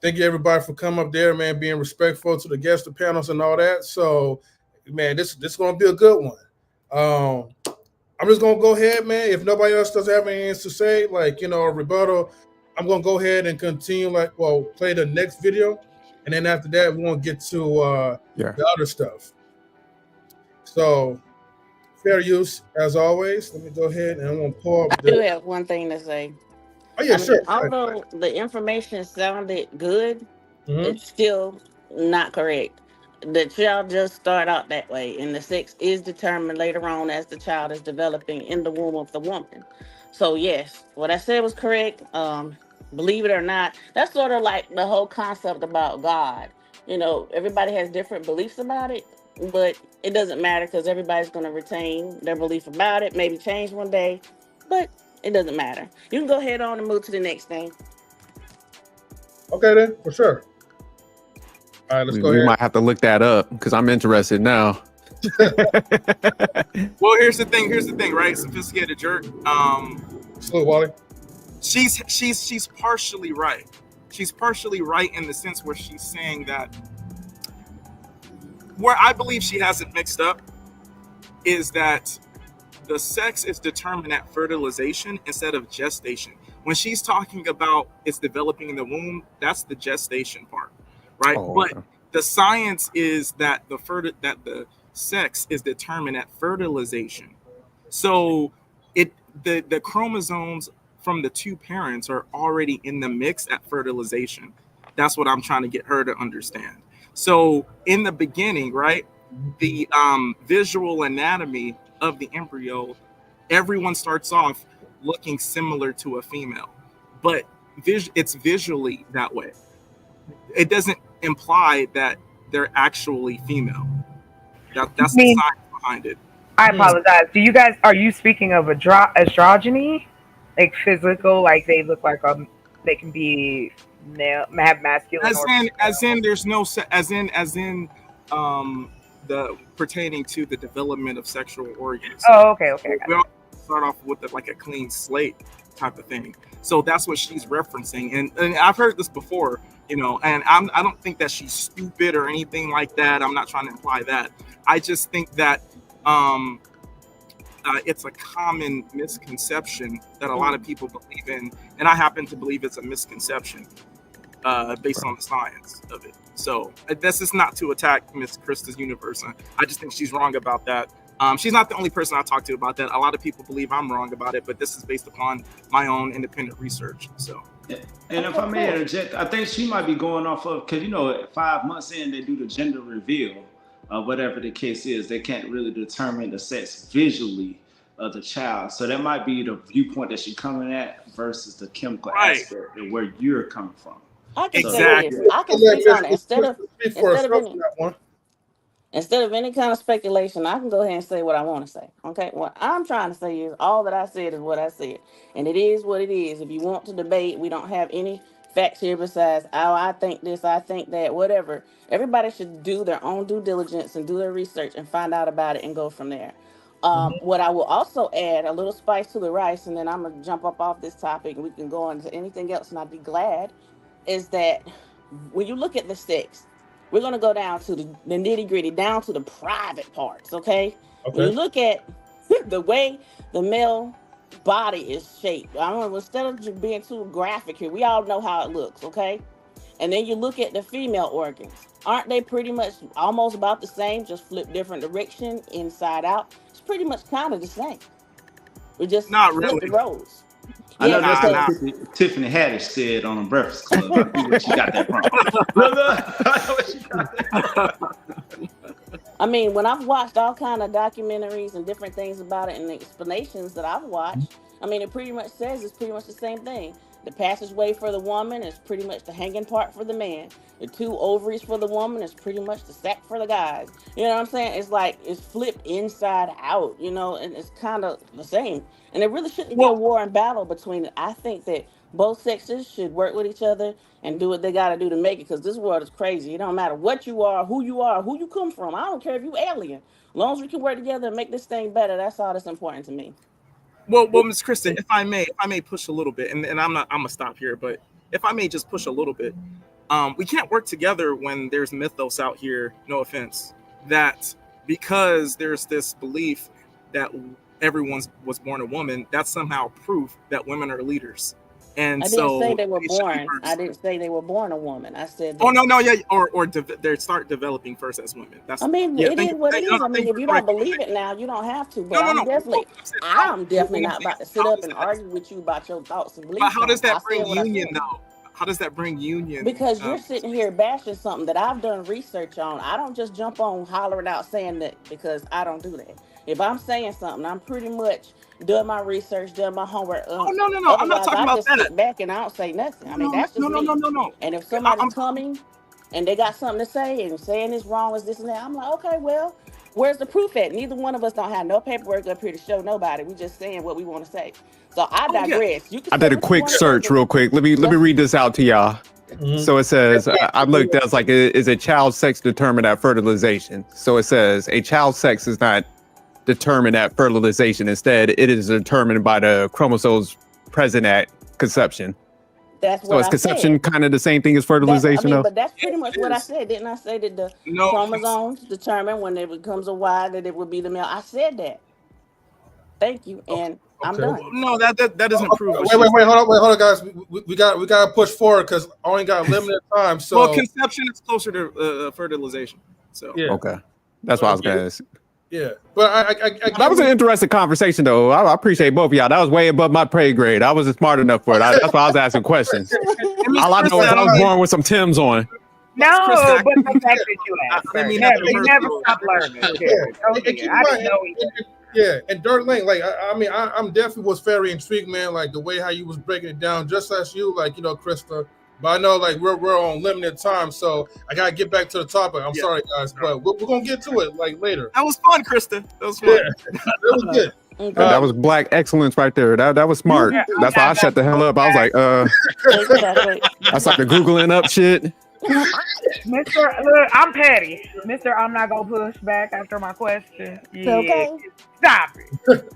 Thank you, everybody, for coming up there, man, being respectful to the guests, the panels, and all that. So, man, this is going to be a good one. I'm just going to go ahead, man. If nobody else doesn't have anything to say, a rebuttal, I'm going to go ahead and continue, play the next video. And then after that, we want to get to the other stuff. So, fair use, as always. Let me go ahead and I'm going to pull up I do have one thing to say. Oh, yeah, sure. Although the information sounded good, it's still not correct. The child just start out that way, and the sex is determined later on as the child is developing in the womb of the woman. So yes, what I said was correct. Believe it or not, that's sort of like the whole concept about God. Everybody has different beliefs about it, but it doesn't matter because everybody's going to retain their belief about it, maybe change one day, but it doesn't matter. You can go ahead on and move to the next thing. Okay, then, for sure. All right, let's go ahead. We might have to look that up because I'm interested now. Well, here's the thing, right? Sophisticated jerk. Salute, Wally. She's partially right. She's partially right in the sense where she's saying that where I believe she has it mixed up is that the sex is determined at fertilization instead of gestation. When she's talking about it's developing in the womb, that's the gestation part, right? But the science is that the sex is determined at fertilization. So the chromosomes from the two parents are already in the mix at fertilization. That's what I'm trying to get her to understand. So in the beginning, right, the visual anatomy of the embryo, everyone starts off looking similar to a female, but it's visually that way. It doesn't imply that they're actually female. That's the science behind it. I apologize. Are you speaking of androgyny? Like physical, like they look like they can be male, have masculine. As in there's no as in the pertaining to the development of sexual organs. Oh, okay. We all start off with like a clean slate type of thing. So that's what she's referencing, and I've heard this before, and I don't think that she's stupid or anything like that. I'm not trying to imply that. I just think that it's a common misconception that a lot of people believe in, and I happen to believe it's a misconception based on the science of it. So this is not to attack Miss Krista's Universe. I just think she's wrong about that. She's not the only person I talked to about that. A lot of people believe I'm wrong about it, but this is based upon my own independent research. So, and if I may interject, I think she might be going off of, because 5 months in they do the gender reveal. whatever the case is. They can't really determine the sex visually of the child. So that might be the viewpoint that you're coming at versus the chemical Right. aspect of where you're coming from. I can Exactly. say this. I can speak on it instead of that instead of any kind of speculation. I can go ahead and say what I want to say. Okay, what I'm trying to say is all that I said is what I said, and it is what it is. If you want to debate, we don't have any facts here besides, oh, I think this, I think that, whatever. Everybody should do their own due diligence and do their research and find out about it and go from there. What I will also add a little spice to the rice, and then I'm gonna jump up off this topic and we can go on to anything else, and I'd be glad. Is that when you look at the sex, we're gonna go down to the nitty gritty, down to the private parts. Okay. When you look at the way the male body is shaped, I don't know. Instead of just being too graphic here, we all know how it looks. Okay. And then you look at the female organs. Aren't they pretty much almost about the same, just flip different direction, inside out? It's pretty much kind of the same. We just Not flip really. the roles. I know Yeah, that's what Tiffany Haddish said on the Breakfast Club. I think where she got that from. I know where she got that from. I mean, when I've watched all kind of documentaries and different things about it and the explanations that I've watched, I mean, it pretty much says it's pretty much the same thing. The passageway for the woman is pretty much the hanging part for the man. The two ovaries for the woman is pretty much the sack for the guys. You know what I'm saying? It's like it's flipped inside out, you know, and it's kind of the same. And it really shouldn't be a war and battle between it. I think that both sexes should work with each other and do what they got to do to make it, because this world is crazy. It don't matter what you are, who you come from. I don't care if you alien. As long as we can work together and make this thing better, that's all that's important to me. Well, Ms. Kristen, if I may push a little bit, and I'm gonna stop here, but if I may just push a little bit, we can't work together when there's mythos out here. No offense, that because there's this belief that everyone was born a woman, that's somehow proof that women are leaders. And I didn't say they were born. I didn't say they were born a woman. I said. They start developing first as women. That's. I mean, it is what it is. I mean, if you don't believe it now, you don't have to. But I'm definitely not about to sit up and argue with you about your thoughts and beliefs. But how does that bring union, though? How does that bring union? Because you're sitting here bashing something that I've done research on. I don't just jump on hollering out saying that because I don't do that. If I'm saying something, I'm pretty much doing my research, doing my homework. Oh no! I'm not talking about that. I just sit back and I don't say nothing. I mean, that's just me. No. And if somebody's coming and they got something to say and saying it's wrong, is this and that, I'm like, okay, well, where's the proof at? Neither one of us don't have no paperwork up here to show nobody. We just saying what we want to say. So I digress. You can I did a quick search real quick. Let me read this out to y'all. So it says, I looked at, it's like, is a child's sex determined at fertilization? So it says a child's sex is not determined at fertilization. Instead, it is determined by the chromosomes present at conception. That's what so is conception kind of the same thing as fertilization, though? But that's pretty much what I said. Didn't I say that the chromosomes determine when it becomes a Y that it would be the male? I said that. Thank you, and I'm done. No, that doesn't prove. Wait, hold on, guys. We got to push forward because I only got limited time. So, well, conception is closer to fertilization. So okay, that's what I was gonna ask. Yeah, but I that was an interesting conversation, though. I appreciate both of y'all. That was way above my pay grade. I wasn't smart enough for it. That's why I was asking questions. All I know is I was born with some Timbs on. No, but the fact that you asked, you never stop learning. I didn't know either. Yeah, and Dirt Lane, like I'm definitely was very intrigued, man. Like the way how you was breaking it down, just as you, like, you know, Krista. But I know, like, we're on limited time, so I gotta get back to the topic. I'm sorry, guys, but we're gonna get to it like later. That was fun, Krista. That was fun. Yeah, that was good. That was black excellence right there. That was smart. That's why I shut the hell up. I was like, I started Googling up shit. Mr. Look, I'm petty. Mr. I'm not gonna push back after my question. Yeah. Okay. Stop it.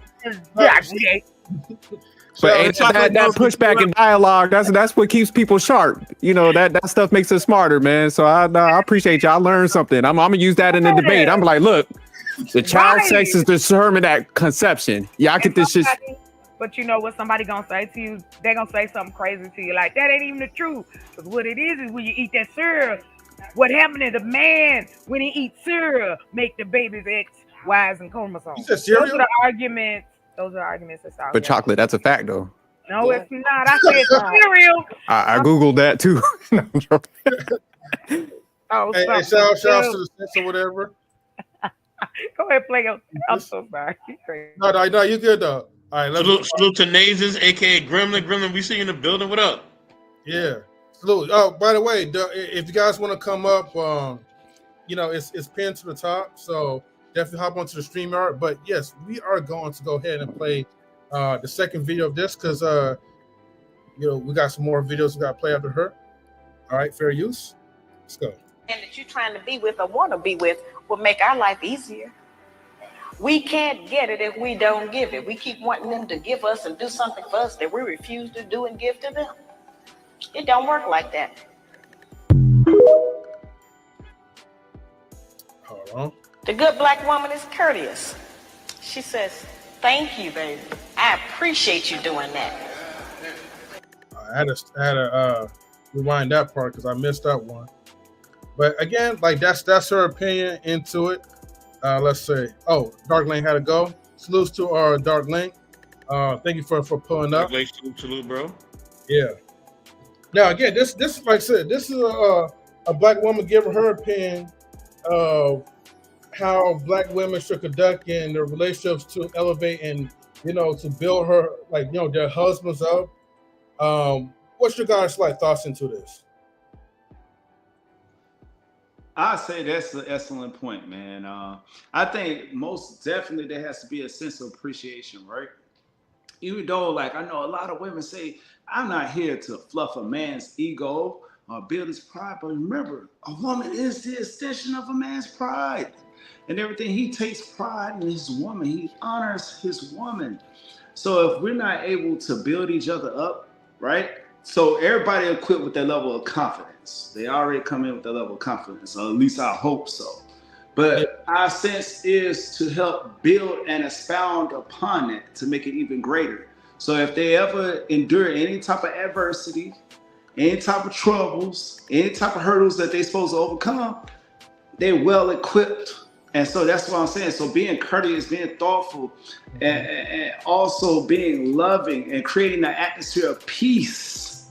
But that pushback and dialogue, that's what keeps people sharp. You know, that stuff makes us smarter, man. So I appreciate y'all. I learned something. I'm gonna use that in the debate. I'm like, look, the child sex is determined at conception. Yeah, I get this shit. But you know what somebody gonna say to you? They gonna say something crazy to you, like that ain't even the truth. Because what it is when you eat that cereal, what happened to the man when he eats cereal make the baby's X, Y's, and chromosomes. You said cereal? Those are the arguments. Those are arguments that's out But chocolate, that's a fact, though. No, it's not. I said cereal. I Googled that, too. Hey, shout out to the sense or whatever. Go ahead, play your. I'm This- so sorry. You crazy. no, you good though. All right, let's Salute to Nazes, aka Gremlin. Gremlin, we see you in the building. What up? yeah. Salute. Oh, by the way, if you guys want to come up, it's pinned to the top, so definitely hop onto the StreamYard. But yes, we are going to go ahead and play the second video of this because we got some more videos we got to play after her. All right, fair use. Let's go. And that you're trying to be with or want to be with will make our life easier. We can't get it if we don't give it. We keep wanting them to give us and do something for us that we refuse to do and give to them. It don't work like that. Hold on. The good black woman is courteous. She says, thank you, baby. I appreciate you doing that. I had to rewind that part because I missed that one. But again, like that's her opinion into it. Let's say, Dark Lane had to go. Salutes to our Dark Lane. Thank you for pulling up. Salute, bro. Yeah. Now again, this like I said, this is a black woman giving her opinion of how black women should conduct in their relationships to elevate and to build her their husbands up. What's your guys' thoughts into this? I say that's an excellent point, man. I think most definitely there has to be a sense of appreciation, right? Even though, I know a lot of women say, I'm not here to fluff a man's ego or build his pride, but remember, a woman is the extension of a man's pride. And everything, he takes pride in his woman. He honors his woman. So if we're not able to build each other up, right? So everybody equipped with that level of confidence. They already come in with that level of confidence, or at least I hope so. But our sense is to help build and expound upon it to make it even greater. So if they ever endure any type of adversity, any type of troubles, any type of hurdles that they're supposed to overcome, they're well equipped. And so that's what I'm saying. So being courteous, being thoughtful, and also being loving and creating an atmosphere of peace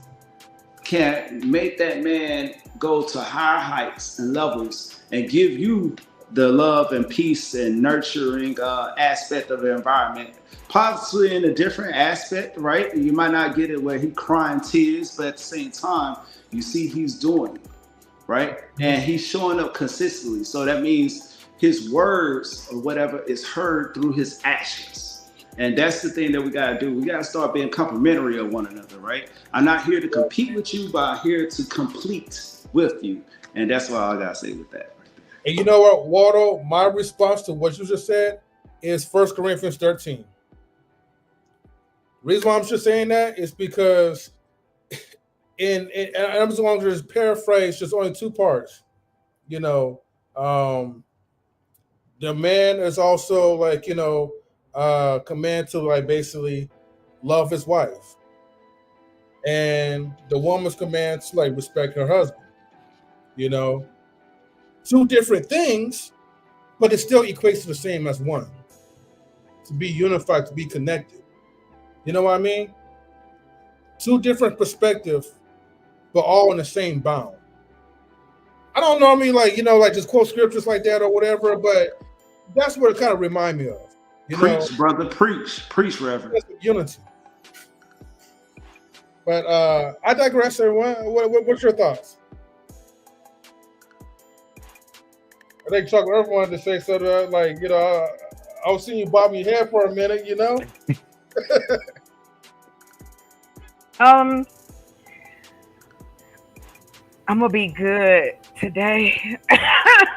can make that man go to higher heights and levels and give you the love and peace and nurturing aspect of the environment. Possibly in a different aspect, right? You might not get it where he crying tears, but at the same time, you see he's doing it, right? And he's showing up consistently. So that means his words or whatever is heard through his actions. And that's the thing that we got to do. We got to start being complimentary of one another, right? I'm not here to compete with you, but I'm here to complete with you. And that's what I got to say with that. And you know what, Waldo, my response to what you just said is 1 Corinthians 13. The reason why I'm just saying that is because and I'm just going to just paraphrase just only two parts. The man is also command to basically love his wife. And the woman's command to respect her husband. Two different things, but it still equates to the same as one. To be unified, to be connected. You know what I mean? Two different perspectives, but all in the same bound. I don't know, just quote scriptures like that or whatever, but that's what it kind of remind me of. Preach, brother, preach, Reverend. Unity. But I digress, everyone. What's your thoughts? I think Chuck Earth wanted to say something I was seeing you bobbing your head for a minute, I'm gonna be good today.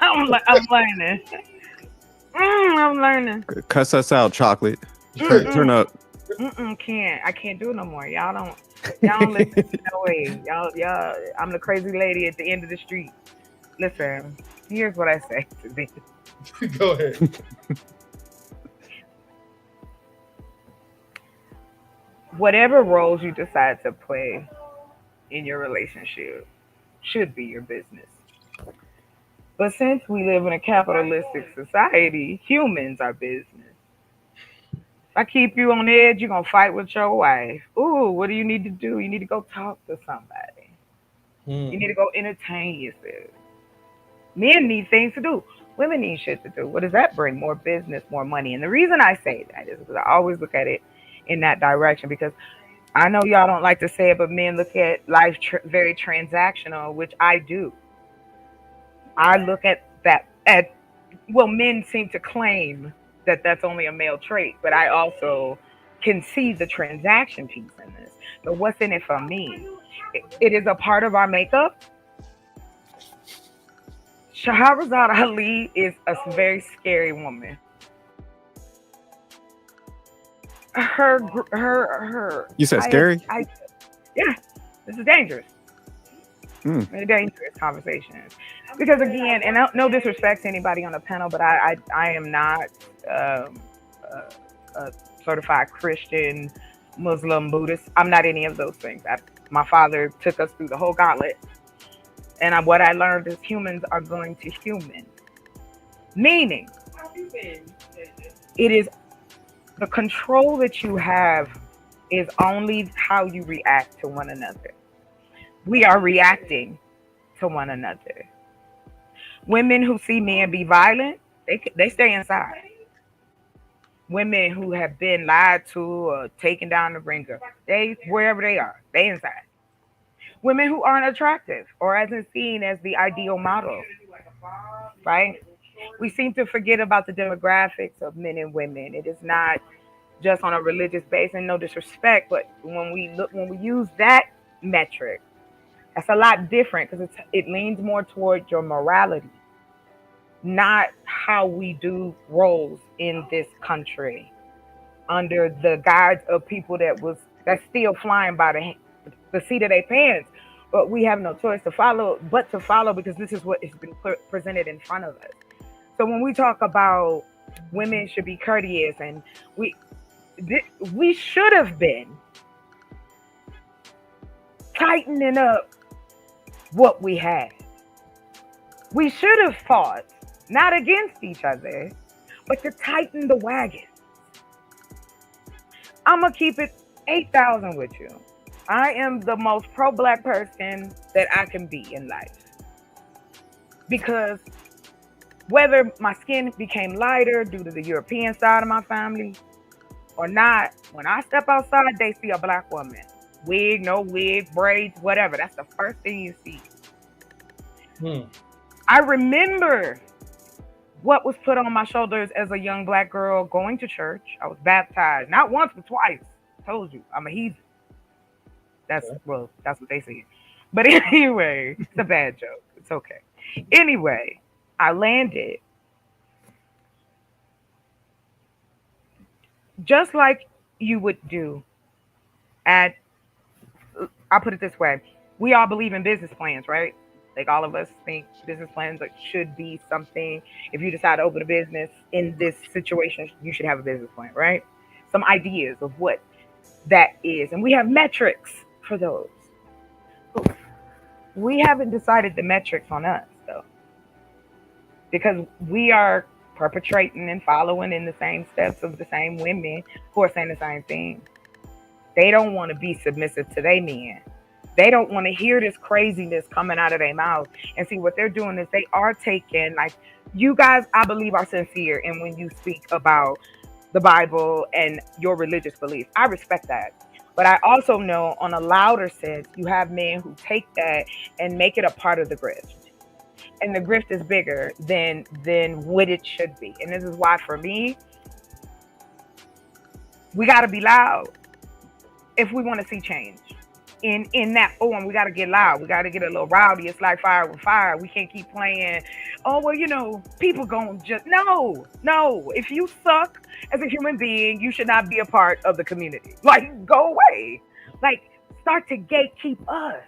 I'm learning. I'm learning. Cuss us out, Chocolate. Turn up. I can't do it no more. Y'all don't listen. No way. Y'all. I'm the crazy lady at the end of the street. Listen. Here's what I say to this. Go ahead. Whatever roles you decide to play in your relationship should be your business. But since we live in a capitalistic society, humans are business. If I keep you on edge, you're going to fight with your wife. Ooh, what do you need to do? You need to go talk to somebody. You need to go entertain yourself. Men need things to do. Women need shit to do. What does that bring? More business, more money. And the reason I say that is because I always look at it in that direction because I know y'all don't like to say it, but men look at life very transactional, which I do. I look at that at well, men seem to claim that that's only a male trait, but I also can see the transaction piece in this. But what's in it for me? It is a part of our makeup. Shahrazad Ali is a very scary woman. Her. You said scary? Yeah, this is dangerous. Very dangerous conversations. Because again, and no disrespect to anybody on the panel, but I am not a certified Christian, Muslim, Buddhist. I'm not any of those things. My father took us through the whole gauntlet, and what I learned is humans are going to human, meaning it is the control that you have is only how you react to one another. We are reacting to one another. Women who see men be violent, they stay inside. Women who have been lied to or taken down the ringer, they wherever they are, they inside. Women who aren't attractive or isn't seen as the ideal model, right? We seem to forget about the demographics of men and women. It is not just on a religious base, and no disrespect, but when we use that metric, that's a lot different because it leans more towards your morality, not how we do roles in this country under the guise of people that's still flying by the seat of their pants. But we have no choice to follow, because this is what has been presented in front of us. So when we talk about women should be courteous, and we should have been tightening up what we had. We should have fought, not against each other, but to tighten the wagon. I'm going to keep it 8,000 with you. I am the most pro-Black person that I can be in life. Because whether my skin became lighter due to the European side of my family or not, when I step outside, they see a Black woman. Wig, no wig, braids, whatever. That's the first thing you see. I remember what was put on my shoulders as a young Black girl going to church. I was baptized, not once, but twice. I told you, I'm a heathen. That's what they say. But anyway, it's a bad joke. It's okay. Anyway, I landed. Just like you would do I'll put it this way. We all believe in business plans, right? Like all of us think business plans should be something. If you decide to open a business in this situation, you should have a business plan, right? Some ideas of what that is. And we have metrics for those. We haven't decided the metrics on us, though. Because we are perpetrating and following in the same steps of the same women who are saying the same thing. They don't want to be submissive to their men. They don't want to hear this craziness coming out of their mouth. And see, what they're doing is they are taking, like, you guys, I believe, are sincere. And when you speak about the Bible and your religious beliefs, I respect that. But I also know on a louder sense, you have men who take that and make it a part of the grift. And the grift is bigger than what it should be. And this is why, for me, we got to be loud if we want to see change. In that form, we got to get loud. We got to get a little rowdy. It's like fire with fire. We can't keep playing, oh, well, people going to just, no. If you suck as a human being, you should not be a part of the community. Like, go away. Like, start to gatekeep us.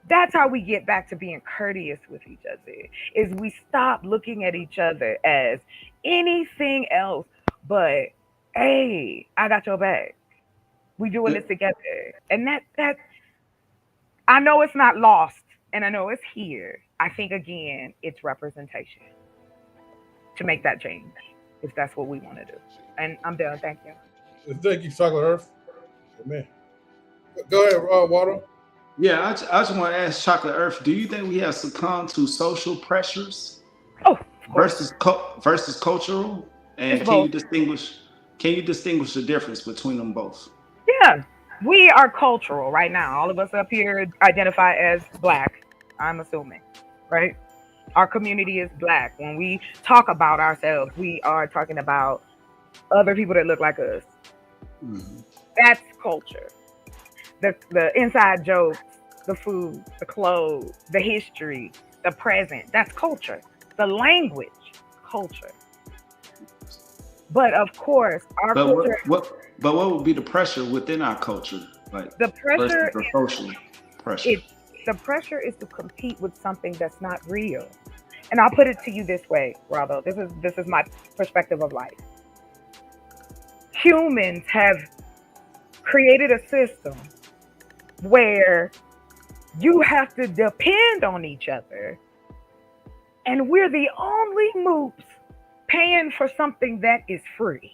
That's how we get back to being courteous with each other, is we stop looking at each other as anything else but, hey, I got your back. We doing this together. And that I know it's not lost, and I know it's here. I think, again, it's representation to make that change, if that's what we want to do. And I'm done. Thank you. Thank you, Chocolate Earth. Amen. Go ahead, Water. Yeah, I just want to ask Chocolate Earth, do you think we have succumbed to social pressures Oh, of course. versus cultural, and It's both. can you distinguish the difference between them both? Yeah, we are cultural right now. All of us up here identify as black. I'm assuming, right? Our community is black. When we talk about ourselves, we are talking about other people that look like us. Mhm. That's culture. The inside jokes, the food, the clothes, the history, the present. That's culture. The language, culture. But of course, our But culture, what would be the pressure within our culture, like the versus pressure the social pressure? is the pressure is to compete with something that's not real. And I'll put it to you this way, Raldo. This is my perspective of life. Humans have created a system where you have to depend on each other, and we're the only moops paying for something that is free.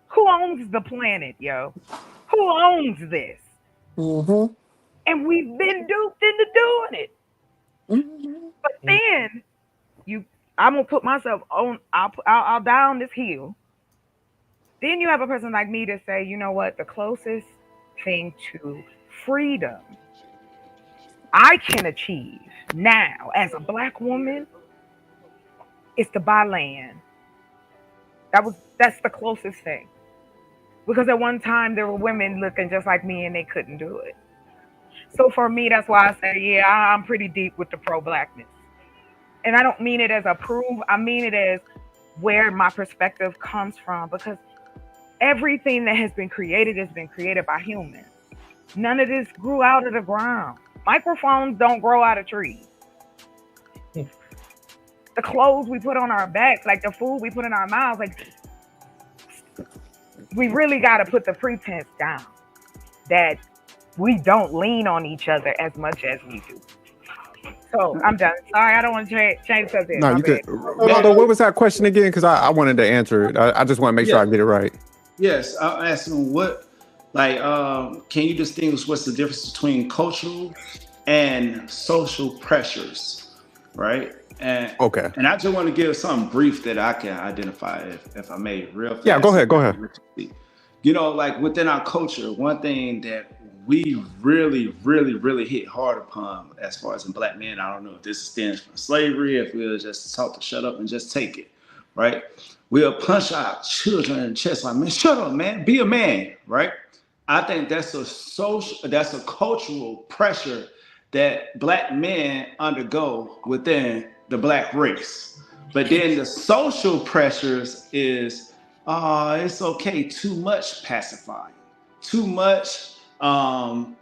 Who owns the planet, yo? Who owns this? Mm-hmm. And we've been duped into doing it. Mm-hmm. But then I'm gonna put myself on. I'll die on this hill. Then you have a person like me to say, you know what? The closest thing to freedom I can achieve now as a black woman is to buy land. That's the closest thing. Because at one time there were women looking just like me and they couldn't do it. So for me, that's why I say, yeah, I'm pretty deep with the pro-blackness. And I don't mean it as a prove, I mean it as where my perspective comes from. Because everything that has been created by humans. None of this grew out of the ground. Microphones don't grow out of trees. The clothes we put on our backs, like the food we put in our mouths, like we really got to put the pretense down that we don't lean on each other as much as we do. So I'm done. Sorry, I don't want to change the subject. No, My you could. bad. Rolando, what was that question again? Because I wanted to answer it. I just want to make sure I get it right. Yes, I'm asking can you distinguish what's the difference between cultural and social pressures, right? And Okay. and I just want to give something brief that I can identify, if I may, real fast. Yeah, go ahead. You know, like within our culture, one thing that we really, really, really hit hard upon as far as in black men, I don't know if this stems from slavery, if we were just taught to shut up and just take it, right? We'll punch our children in the chest like, man, shut up, man, be a man, right? I think that's a cultural pressure that black men undergo within the black race. But then the social pressures is, it's okay, too much pacifying, too much no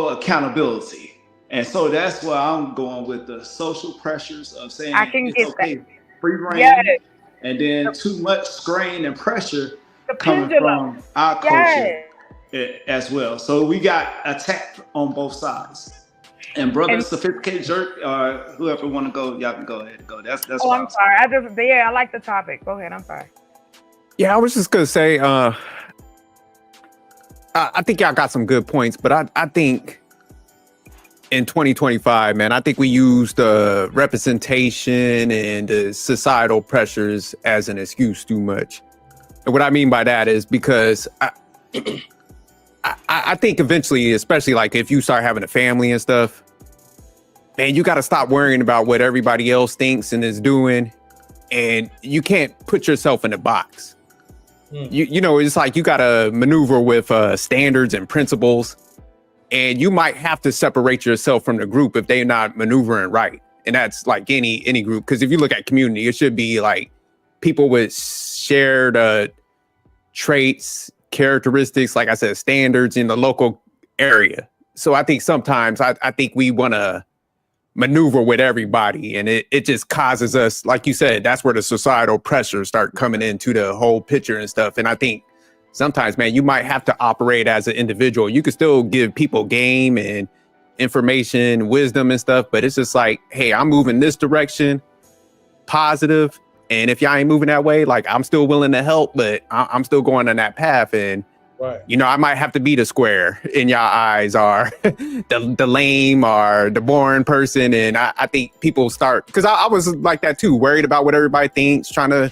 accountability. And so that's where I'm going with the social pressures of saying I can it's get okay, that. free reign, Yes. and then too much strain and pressure The coming pendulum. from our culture as well. So we got attacked on both sides. And brother, And- sophisticated jerk, or whoever want to go, y'all can go ahead and go. That's Oh, what I'm sorry. I like the topic. Go ahead. I'm sorry. Yeah, I was just gonna say. I think y'all got some good points, but I think in 2025, man, I think we use the representation and the societal pressures as an excuse too much. And what I mean by that is because I think eventually, especially like if you start having a family and stuff, man, you got to stop worrying about what everybody else thinks and is doing. And you can't put yourself in a box. You know, it's like you got to maneuver with standards and principles, and you might have to separate yourself from the group if they're not maneuvering right. And that's like any group, because if you look at community, it should be like people with shared traits, characteristics, like I said, standards in the local area. So I think sometimes I think we want to maneuver with everybody, and it just causes us, like you said, that's where the societal pressures start coming into the whole picture and stuff. And I think sometimes, man, you might have to operate as an individual. You can still give people game and information, wisdom and stuff, but it's just like, hey, I'm moving this direction, positive. And if y'all ain't moving that way, like I'm still willing to help, but I'm still going on that path. And Right. You know, I might have to be the square in y'all eyes, or the lame, or the boring person. And I think people start, because I was like that too, worried about what everybody thinks, trying to,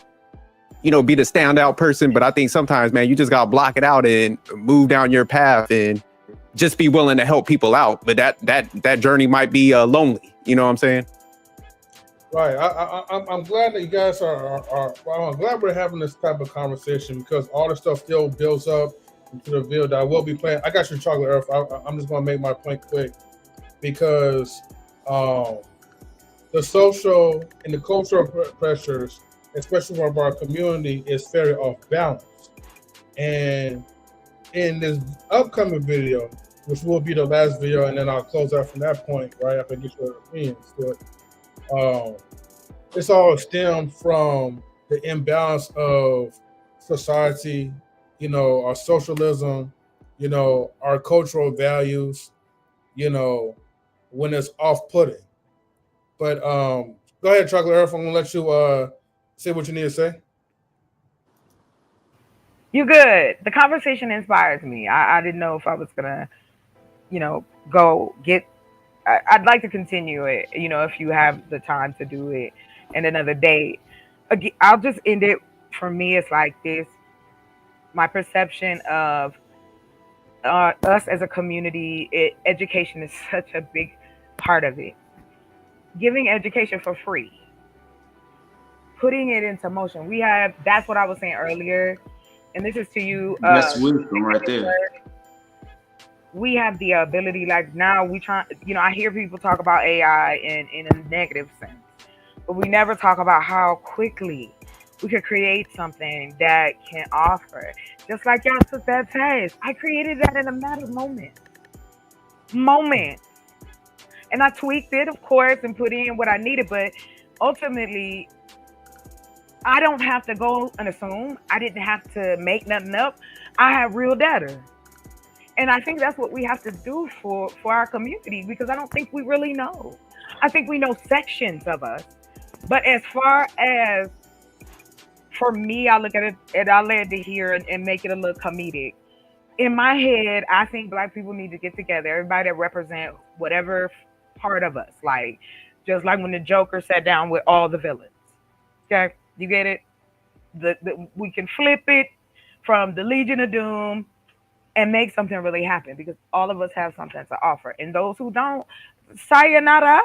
you know, be the standout person. But I think sometimes, man, you just gotta block it out and move down your path and just be willing to help people out. But that journey might be lonely. You know what I'm saying? Right. I'm glad that you guys are well, I'm glad we're having this type of conversation, because all the stuff still builds up into the video that I will be playing. I got your chocolate earth. I'm just going to make my point quick, because the social and the cultural pressures, especially from our community, is very off balance. And in this upcoming video, which will be the last video, and then I'll close out from that point, right after I get your opinions. But it's all stemmed from the imbalance of society, you know, our socialism, you know, our cultural values, you know, when it's off-putting. But go ahead, Chocolate Earth. I'm gonna let you say what you need to say. You good. The conversation inspires me. I didn't know if I was gonna, go get. I'd like to continue it. If you have the time to do it, and another day. I'll just end it. For me, it's like this. My perception of us as a community, education is such a big part of it. Giving education for free, putting it into motion. That's what I was saying earlier, and this is to you. That's wisdom right there. We have the ability, like now we try, I hear people talk about AI in a negative sense, but we never talk about how quickly we could create something that can offer. Just like y'all took that test. I created that in a matter of moments. And I tweaked it, of course, and put in what I needed, but ultimately, I don't have to go and assume. I didn't have to make nothing up. I have real data. And I think that's what we have to do for our community, because I don't think we really know. I think we know sections of us. But as far as, for me, I look at it, and I led to here and make it a little comedic. In my head, I think Black people need to get together, everybody that represent whatever part of us. Like, just like when the Joker sat down with all the villains. Okay? You get it? We can flip it from the Legion of Doom and make something really happen, because all of us have something to offer. And those who don't, sayonara.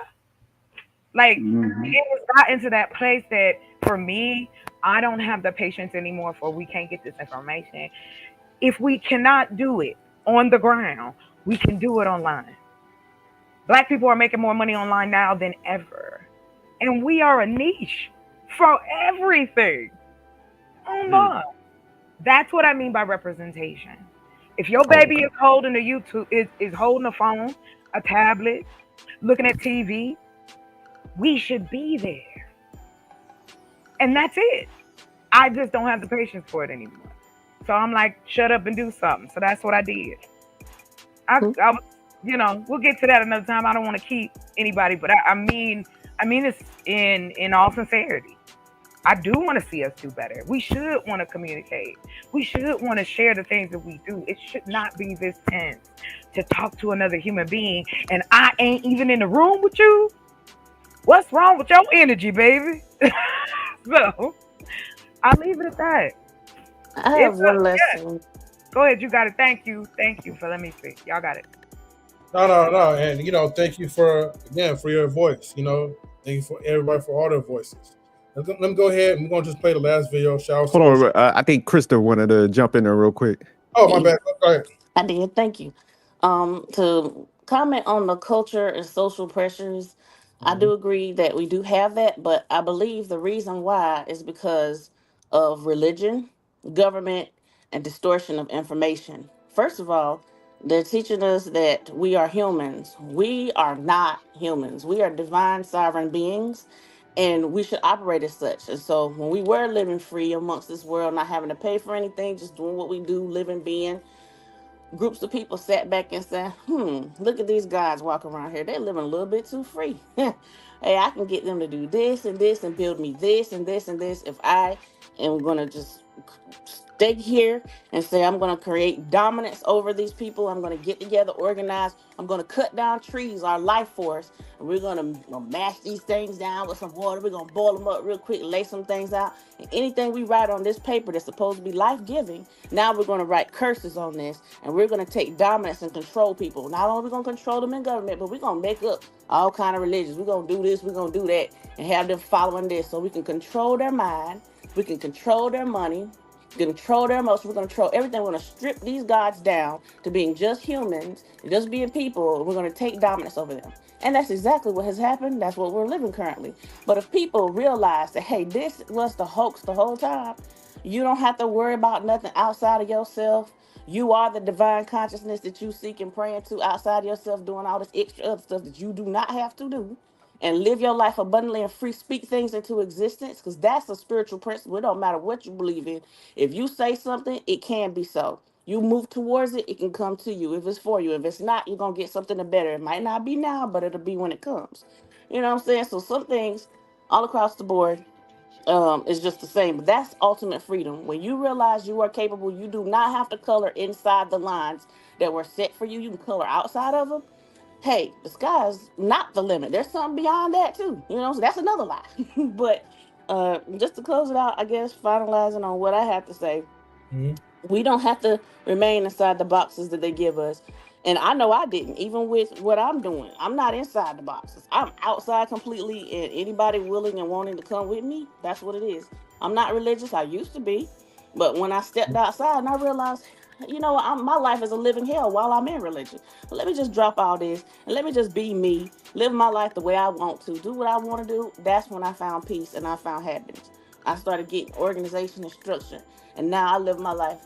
Like, it was got into that place that, for me, I don't have the patience anymore for we can't get this information. If we cannot do it on the ground, we can do it online. Black people are making more money online now than ever. And we are a niche for everything online. That's what I mean by representation. If your baby is holding a YouTube, is holding a phone, a tablet, looking at TV, we should be there. And that's it. I just don't have the patience for it anymore. So I'm like, shut up and do something. So that's what I did. We'll get to that another time. I don't want to keep anybody, but I mean this in all sincerity. I do want to see us do better. We should want to communicate. We should want to share the things that we do. It should not be this tense to talk to another human being, and I ain't even in the room with you. What's wrong with your energy, baby? So I'll leave it at that. I have one lesson. Go ahead, you got it. Thank you for letting me speak. Y'all got it. No, and thank you for your voice. Thank you for everybody for all their voices. Let me go ahead and we're gonna just play the last video. Hold on, I think Krista wanted to jump in there real quick. Oh, my bad. Go ahead. I did. Thank you. To comment on the culture and social pressures, I do agree that we do have that, but I believe the reason why is because of religion, government, and distortion of information. First of all, they're teaching us that we are humans. We are not humans. We are divine sovereign beings, and we should operate as such. And so when we were living free amongst this world, not having to pay for anything, just doing what we do, living, being, groups of people sat back and said, look at these guys walking around here. They're living a little bit too free. Hey, I can get them to do this and this and build me this and this and this if I am going to just stay here and say, I'm going to create dominance over these people. I'm going to get together, organize. I'm going to cut down trees, our life force. And we're going to mash these things down with some water. We're going to boil them up real quick, lay some things out. And anything we write on this paper that's supposed to be life-giving, now we're going to write curses on this. And we're going to take dominance and control people. Not only are we going to control them in government, but we're going to make up all kind of religions. We're going to do this, we're going to do that, and have them following this. So we can control their mind. We can control their money. Control their emotions. We're going to control everything. We're going to strip these gods down to being just humans, just being people. We're going to take dominance over them. And that's exactly what has happened. That's what we're living currently. But if people realize that, hey, this was the hoax the whole time, you don't have to worry about nothing outside of yourself. You are the divine consciousness that you seek and praying to outside of yourself, doing all this extra other stuff that you do not have to do. And live your life abundantly and free. Speak things into existence, because that's a spiritual principle. It don't matter what you believe in. If you say something, it can be so. You move towards it, it can come to you if it's for you. If it's not, you're going to get something better. It might not be now, but it'll be when it comes. You know what I'm saying? So some things all across the board is just the same. But that's ultimate freedom. When you realize you are capable, you do not have to color inside the lines that were set for you. You can color outside of them. Hey, the sky's not the limit. There's something beyond that too. You know, so that's another lie. But just to close it out, I guess, finalizing on what I have to say, we don't have to remain inside the boxes that they give us. And I know I didn't, even with what I'm doing. I'm not inside the boxes. I'm outside completely, and anybody willing and wanting to come with me, that's what it is. I'm not religious. I used to be. But when I stepped outside and I realized, you know, my life is a living hell while I'm in religion. But let me just drop all this and let me just be me, live my life the way I want to, do what I want to do. That's when I found peace and I found happiness. I started getting organization and structure. And now I live my life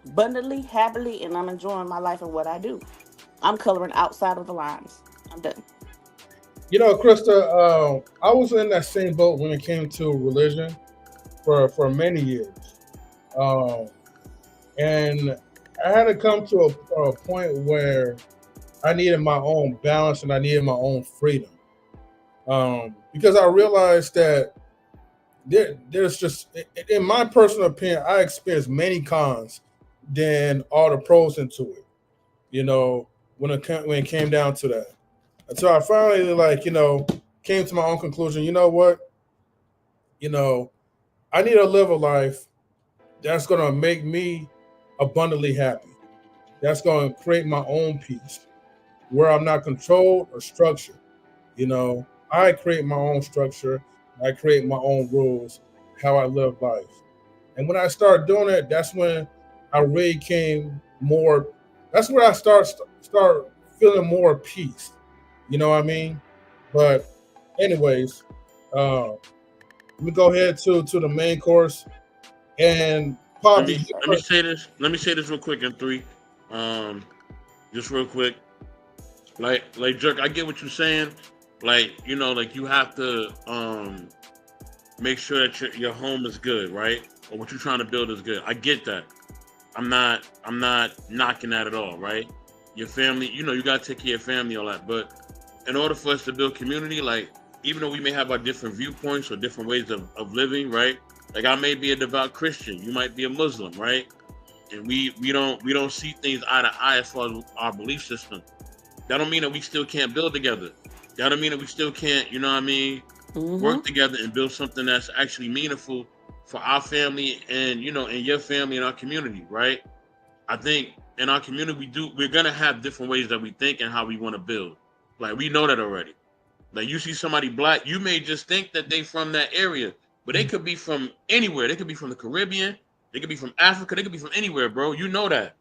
abundantly, happily, and I'm enjoying my life and what I do. I'm coloring outside of the lines. I'm done. You know, Krista, I was in that same boat when it came to religion for many years. And I had to come to a point where I needed my own balance and I needed my own freedom. Because I realized that there's just, in my personal opinion, I experienced many cons than all the pros into it, you know, when it came down to that. And so I finally, like, you know, came to my own conclusion. You know what? You know, I need to live a life that's going to make me abundantly happy. That's going to create my own peace, where I'm not controlled or structured. You know, I create my own structure. I create my own rules, how I live life. And when I started doing it, that's when I really came more. That's where I start feeling more peace. You know what I mean? But anyways, let me go ahead to the main course. And let me say this. Let me say this real quick in 3. Just real quick. Like Jerk, I get what you're saying. Like, you know, like you have to make sure that your home is good, right? Or what you're trying to build is good. I get that. I'm not knocking that at all, right? Your family, you know, you gotta take care of your family, all that. But in order for us to build community, like, even though we may have our different viewpoints or different ways of living, right? Like, I may be a devout Christian, you might be a Muslim, right? And we don't see things eye to eye as far as our belief system. That don't mean that we still can't build together. That don't mean that we still can't, you know what I mean, work together and build something that's actually meaningful for our family and, you know, and your family and our community, right? I think in our community, we're gonna have different ways that we think and how we want to build. Like, we know that already. Like, you see somebody black, you may just think that they from that area, but they could be from anywhere. They could be from the Caribbean. They could be from Africa. They could be from anywhere, bro. You know that.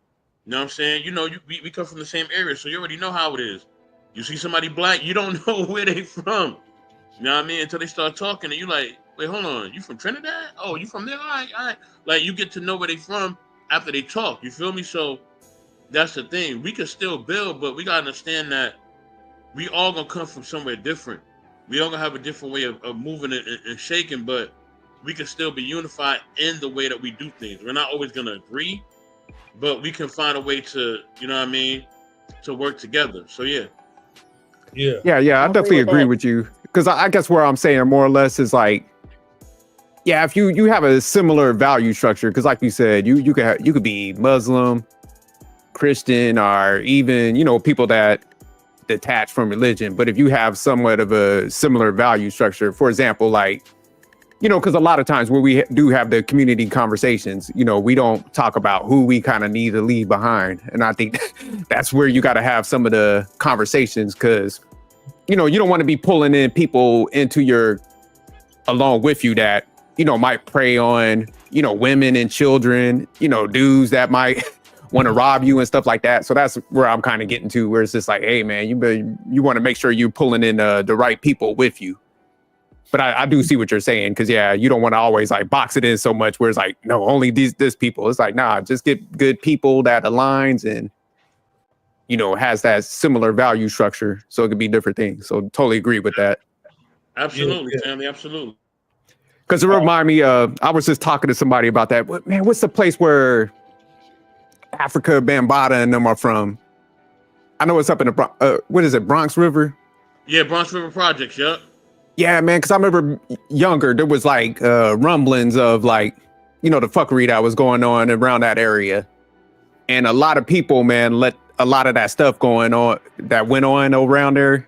You know what I'm saying? You know, we come from the same area, so you already know how it is. You see somebody black, you don't know where they from. You know what I mean? Until they start talking, and you like, wait, hold on, you from Trinidad? Oh, you from there? All right. Like, you get to know where they from after they talk. You feel me? So that's the thing. We can still build, but we gotta understand that we all gonna come from somewhere different. We all gonna have a different way of moving and shaking, but we can still be unified in the way that we do things. We're not always gonna agree, but we can find a way to, you know what I mean, to work together. So yeah. I definitely agree with you, because I guess where I'm saying more or less is like, Yeah, if you have a similar value structure, because like you said, you could be Muslim, Christian, or even, you know, people that detach from religion. But if you have somewhat of a similar value structure, for example, like, you know, because a lot of times when we do have the community conversations, you know, we don't talk about who we kind of need to leave behind. And I think that's where you got to have some of the conversations, because, you know, you don't want to be pulling in people into your along with you that, you know, might prey on, you know, women and children, you know, dudes that might want to rob you and stuff like that. So that's where I'm kind of getting to, where it's just like, hey, man, you want to make sure you're pulling in the right people with you. But I do see what you're saying, because, yeah, you don't want to always like box it in so much where it's like, no, only this people. It's like, nah, just get good people that aligns and, you know, has that similar value structure. So it could be different things. So totally agree with that. Absolutely, family, absolutely. Because it reminded me of, I was just talking to somebody about that. Man, what's the place where Africa Bambaataa and them are from? I know it's up in the, what is it, Bronx River? Yeah, Bronx River Projects, yep. Yeah, man, because I remember younger, there was like rumblings of like, you know, the fuckery that was going on around that area. And a lot of people, man, let a lot of that stuff going on, that went on around there.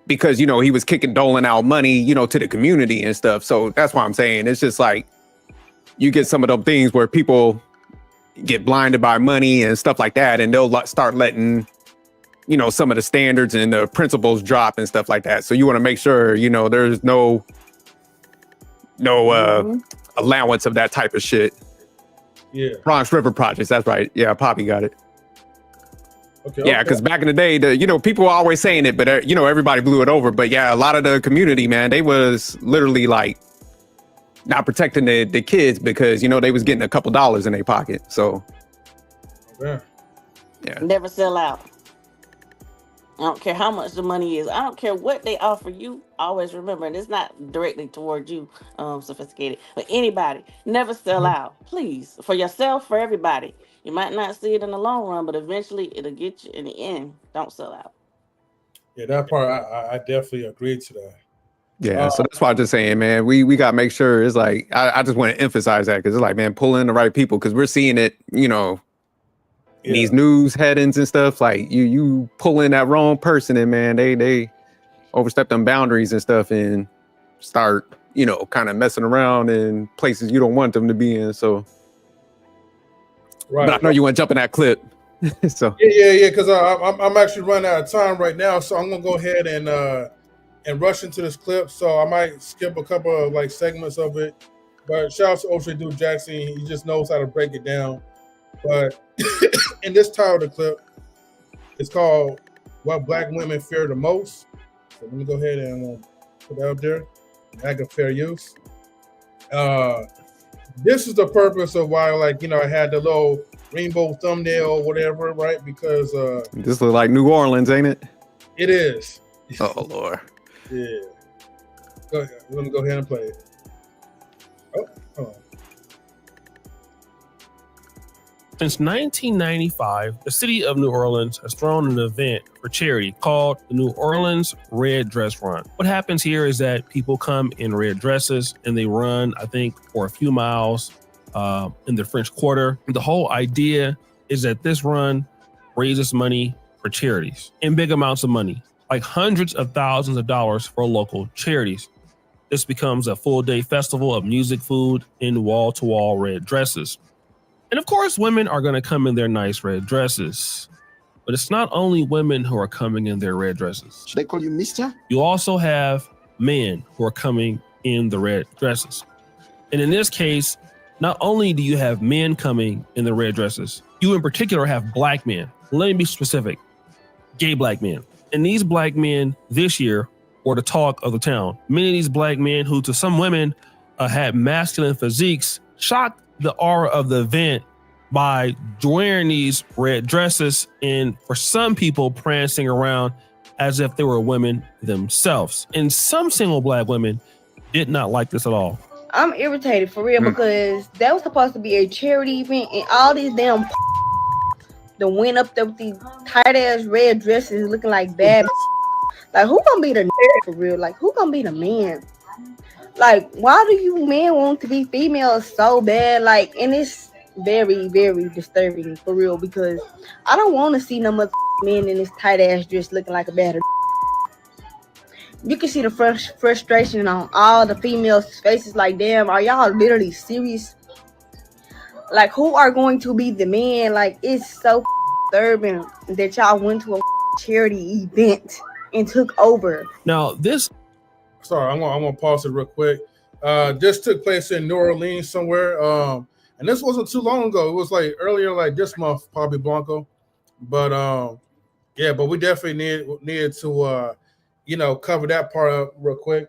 Because, you know, he was doling out money, you know, to the community and stuff. So that's why I'm saying it's just like you get some of those things where people get blinded by money and stuff like that. And they'll start letting, you know, some of the standards and the principles drop and stuff like that. So you want to make sure, you know, there's no allowance of that type of shit. Yeah. Bronx River Projects. That's right. Yeah, Poppy got it. Okay. Yeah, because back in the day, you know, people were always saying it, but, you know, everybody blew it over. But yeah, a lot of the community, man, they was literally like not protecting the kids because, you know, they was getting a couple dollars in their pocket. So, Yeah. Never sell out. I don't care how much the money is. I don't care what they offer you. Always remember, and it's not directly towards you, sophisticated, but anybody, never sell out. Please, for yourself, for everybody. You might not see it in the long run, but eventually it'll get you in the end. Don't sell out. Yeah, that part I definitely agree to that. Yeah, so that's why I'm just saying, man, we got to make sure it's like, I just want to emphasize that, because it's like, man, pull in the right people, because we're seeing it, you know, in these news headings and stuff. Like you pull in that wrong person and, man, they overstep them boundaries and stuff and start, you know, kind of messing around in places you don't want them to be in. So, Right. But I know you want to jump in that clip. So yeah, because I'm actually running out of time right now, so I'm gonna go ahead and rush into this clip. So I might skip a couple of like segments of it. But shout out to O'Shea Dude Jackson. He just knows how to break it down. But in this title of the clip, it's called "What Black Women Fear the Most." So let me go ahead and put that up there. Act of fair use. This is the purpose of why, like, you know, I had the little rainbow thumbnail or whatever, right? Because this looks like New Orleans, ain't it? It is. Oh Lord. Yeah. Go ahead. Let me go ahead and play it. Oh, hold on. Since 1995, the city of New Orleans has thrown an event for charity called the New Orleans Red Dress Run. What happens here is that people come in red dresses and they run, I think, for a few miles in the French Quarter. The whole idea is that this run raises money for charities in big amounts of money, like hundreds of thousands of dollars for local charities. This becomes a full-day festival of music, food, and wall-to-wall red dresses. And of course, women are going to come in their nice red dresses. But it's not only women who are coming in their red dresses. Should I call you mister? You also have men who are coming in the red dresses. And in this case, not only do you have men coming in the red dresses, you in particular have black men. Let me be specific. Gay black men. And these black men this year were the talk of the town. Many of these black men who to some women had masculine physiques shocked the aura of the event by wearing these red dresses and for some people prancing around as if they were women themselves. And some single black women did not like this at all. I'm irritated for real because that was supposed to be a charity event and all these damn that went up there with these tight ass red dresses looking like bad. Like who gonna be the for real? Like who gonna be the man? Like, why do you men want to be females so bad? Like, and it's very, very disturbing for real because I don't want to see no mother men in this tight ass dress looking like a batter. You can see the frustration on all the females' faces. Like, damn, are y'all literally serious? Like, who are going to be the men? Like, it's so disturbing that y'all went to a charity event and took over. Now, this Sorry, I'm gonna pause it real quick. This took place in New Orleans somewhere. And this wasn't too long ago. It was like earlier, like this month, probably Blanco. But yeah, but we definitely needed to cover that part up real quick.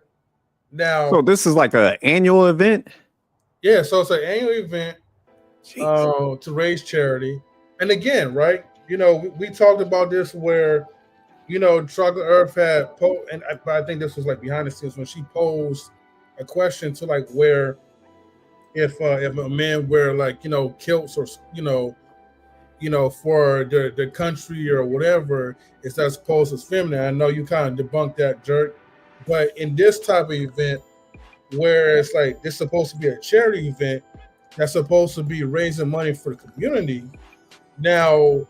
Now, So this is like an annual event. yeah, so it's an annual event to raise charity. And again, right? We talked about this where Chocolate Earth had I think this was like behind the scenes when she posed a question to like where if a man wear like kilts or for the country or whatever, is that supposed as feminine? I know you kind of debunked that, jerk, but in this type of event where it's like this supposed to be a charity event that's supposed to be raising money for the community. Now,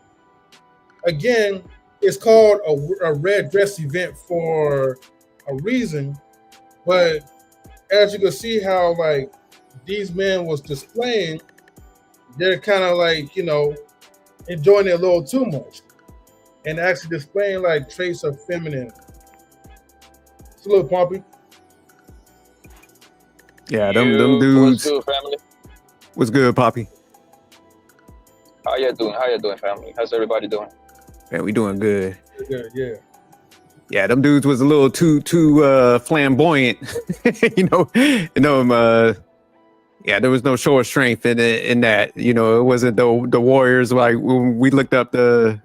again, it's called a red dress event for a reason, but as you can see how like these men was displaying, they're kind of like enjoying it a little too much and actually displaying like traits of femininity. It's a little pumpy. Yeah, them dudes. What's good, family? What's good, Poppy? How you doing, family? How's everybody doing? Man, we doing good. Good, yeah. Yeah, them dudes was a little too flamboyant. Yeah, there was no show of strength in that. It wasn't the Warriors. Like when we looked up the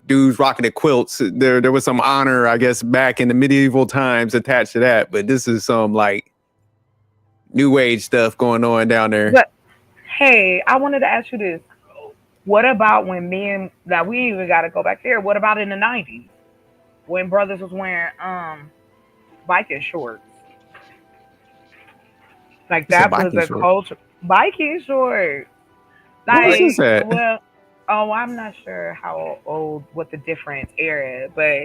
dudes rocking the quilts, there was some honor, I guess, back in the medieval times attached to that. But this is some like new age stuff going on down there. But hey, I wanted to ask you this. What about when men, now we even got to go back there. What about in the 90s when brothers was wearing biking shorts? Like that was a culture. Biking shorts. Like, well, I'm not sure how old, what the different era, but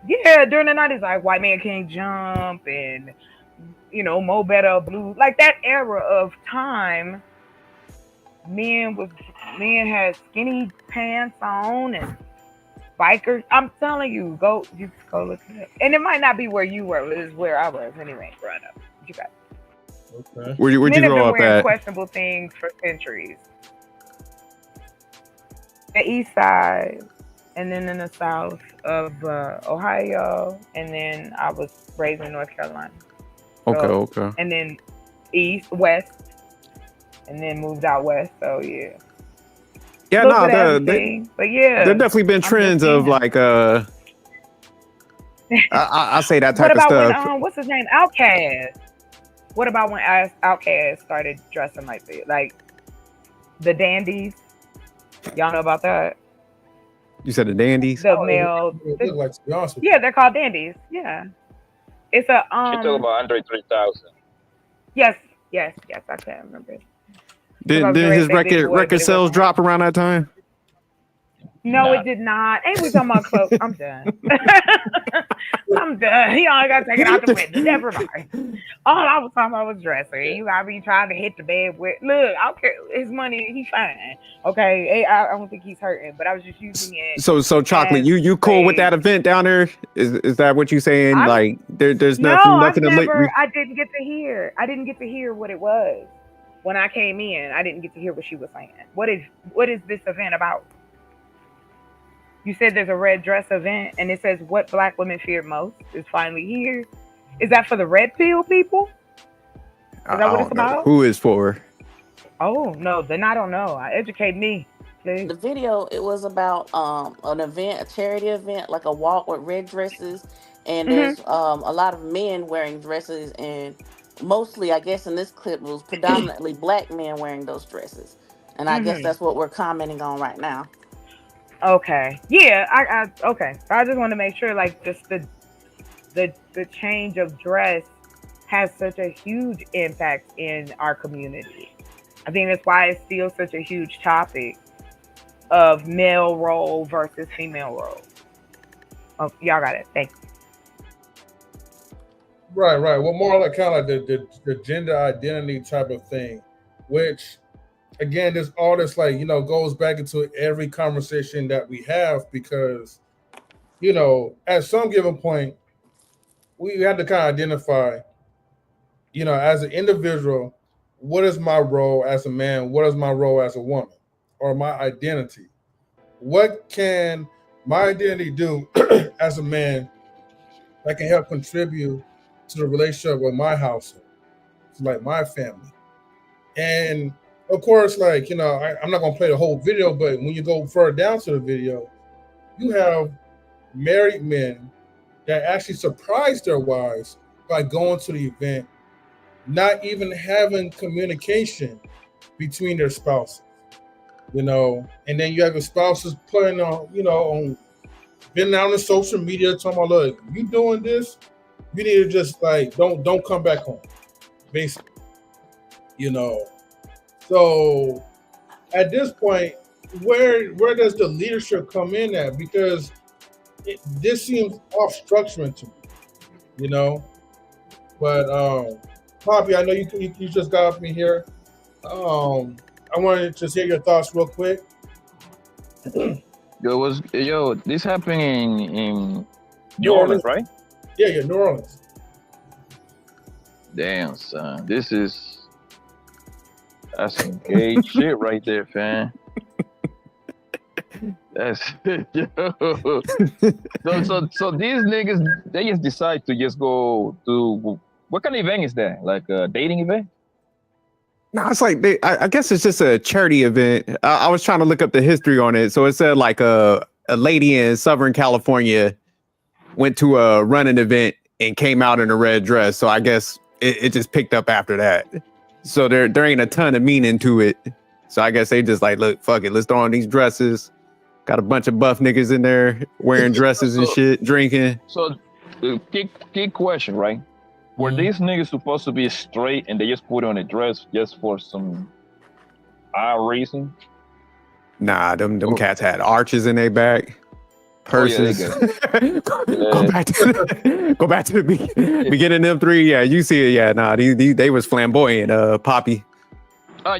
yeah, during the 90s, like White Man Can't Jump and, Mo Better Blue, like that era of time. Men had skinny pants on and bikers. I'm telling you, go look it up. And it might not be where you were, it is where I was anyway, growing up. What you got? Okay. Where'd you grow up at? Questionable things for centuries. The east side, and then in the south of Ohio, and then I was raised in North Carolina. Okay. And then west. And then moved out west, so yeah. Yeah, no, but yeah, there definitely been trends of like I say that type of stuff. When, what's his name? Outkast. What about when Outkast started dressing like that? Like the dandies. Y'all know about that? You said the dandies? The male. Yeah, they're called dandies. Yeah. It's a You talk about Andre 3000. Yes, I can't remember it. Did his record sales drop around that time? No, it did not. Ain't we talking about clothes? I'm done. I'm done. Y'all got to take it out the window. Never mind. All I was talking about was dressing. You got me trying to hit the bed with. Look, I don't care. His money, he's fine. Okay, I don't think he's hurting. But I was just using it. So chocolate. You cool with that event down there? Is that what you saying? Like there's nothing to. I didn't get to hear. I didn't get to hear what it was when I came in. I didn't get to hear what she was saying. What is this event about? You said there's a red dress event, and it says what Black women fear most is finally here. Is that for the red pill people? Is that what it's about? Who is for? Oh no, then I don't know. Educate me, please. The video, it was about an event, a charity event, like a walk with red dresses, and there's a lot of men wearing dresses, and mostly, I guess in this clip, it was predominantly Black men wearing those dresses, and I guess that's what we're commenting on right now. Okay. Yeah, I okay. I just want to make sure, like, just the change of dress has such a huge impact in our community. I think that's why it's still such a huge topic of male role versus female role. Oh, y'all got it. Thank you. Right. Well, more like kind of like the gender identity type of thing, which again, there's all this like, goes back into every conversation that we have because, at some given point, we have to kind of identify, as an individual, what is my role as a man? What is my role as a woman? Or my identity? What can my identity do as a man that can help contribute to the relationship with my household, to like my family? And of course, like, I'm not going to play the whole video, but when you go further down to the video, you have married men that actually surprise their wives by going to the event, not even having communication between their spouses, and then you have the spouses putting on, been out on social media talking about, look, you doing this, you need to just like, don't come back home, basically, So at this point, where does the leadership come in at? Because this seems off structuring to me, But Poppy, I know you just got up in here. I wanted to just hear your thoughts real quick. This happened in New Orleans, right? Yeah, New Orleans. Damn, son, that's some gay shit right there, fam. That's yo. So these niggas, they just decide to just go to what kind of event is that? Like a dating event? No, it's like I guess it's just a charity event. I was trying to look up the history on it. So it said like a lady in Southern California went to a running event and came out in a red dress. So I guess it just picked up after that. So there ain't a ton of meaning to it. So I guess they just like, look, fuck it, let's throw on these dresses. Got a bunch of buff niggas in there wearing dresses and shit, drinking. So the key question, right? Were these niggas supposed to be straight and they just put on a dress just for some odd reason? Nah, them cats had arches in their back, purses. Go back to the beginning of them three. Yeah, you see it. Yeah, nah, they was flamboyant, Poppy.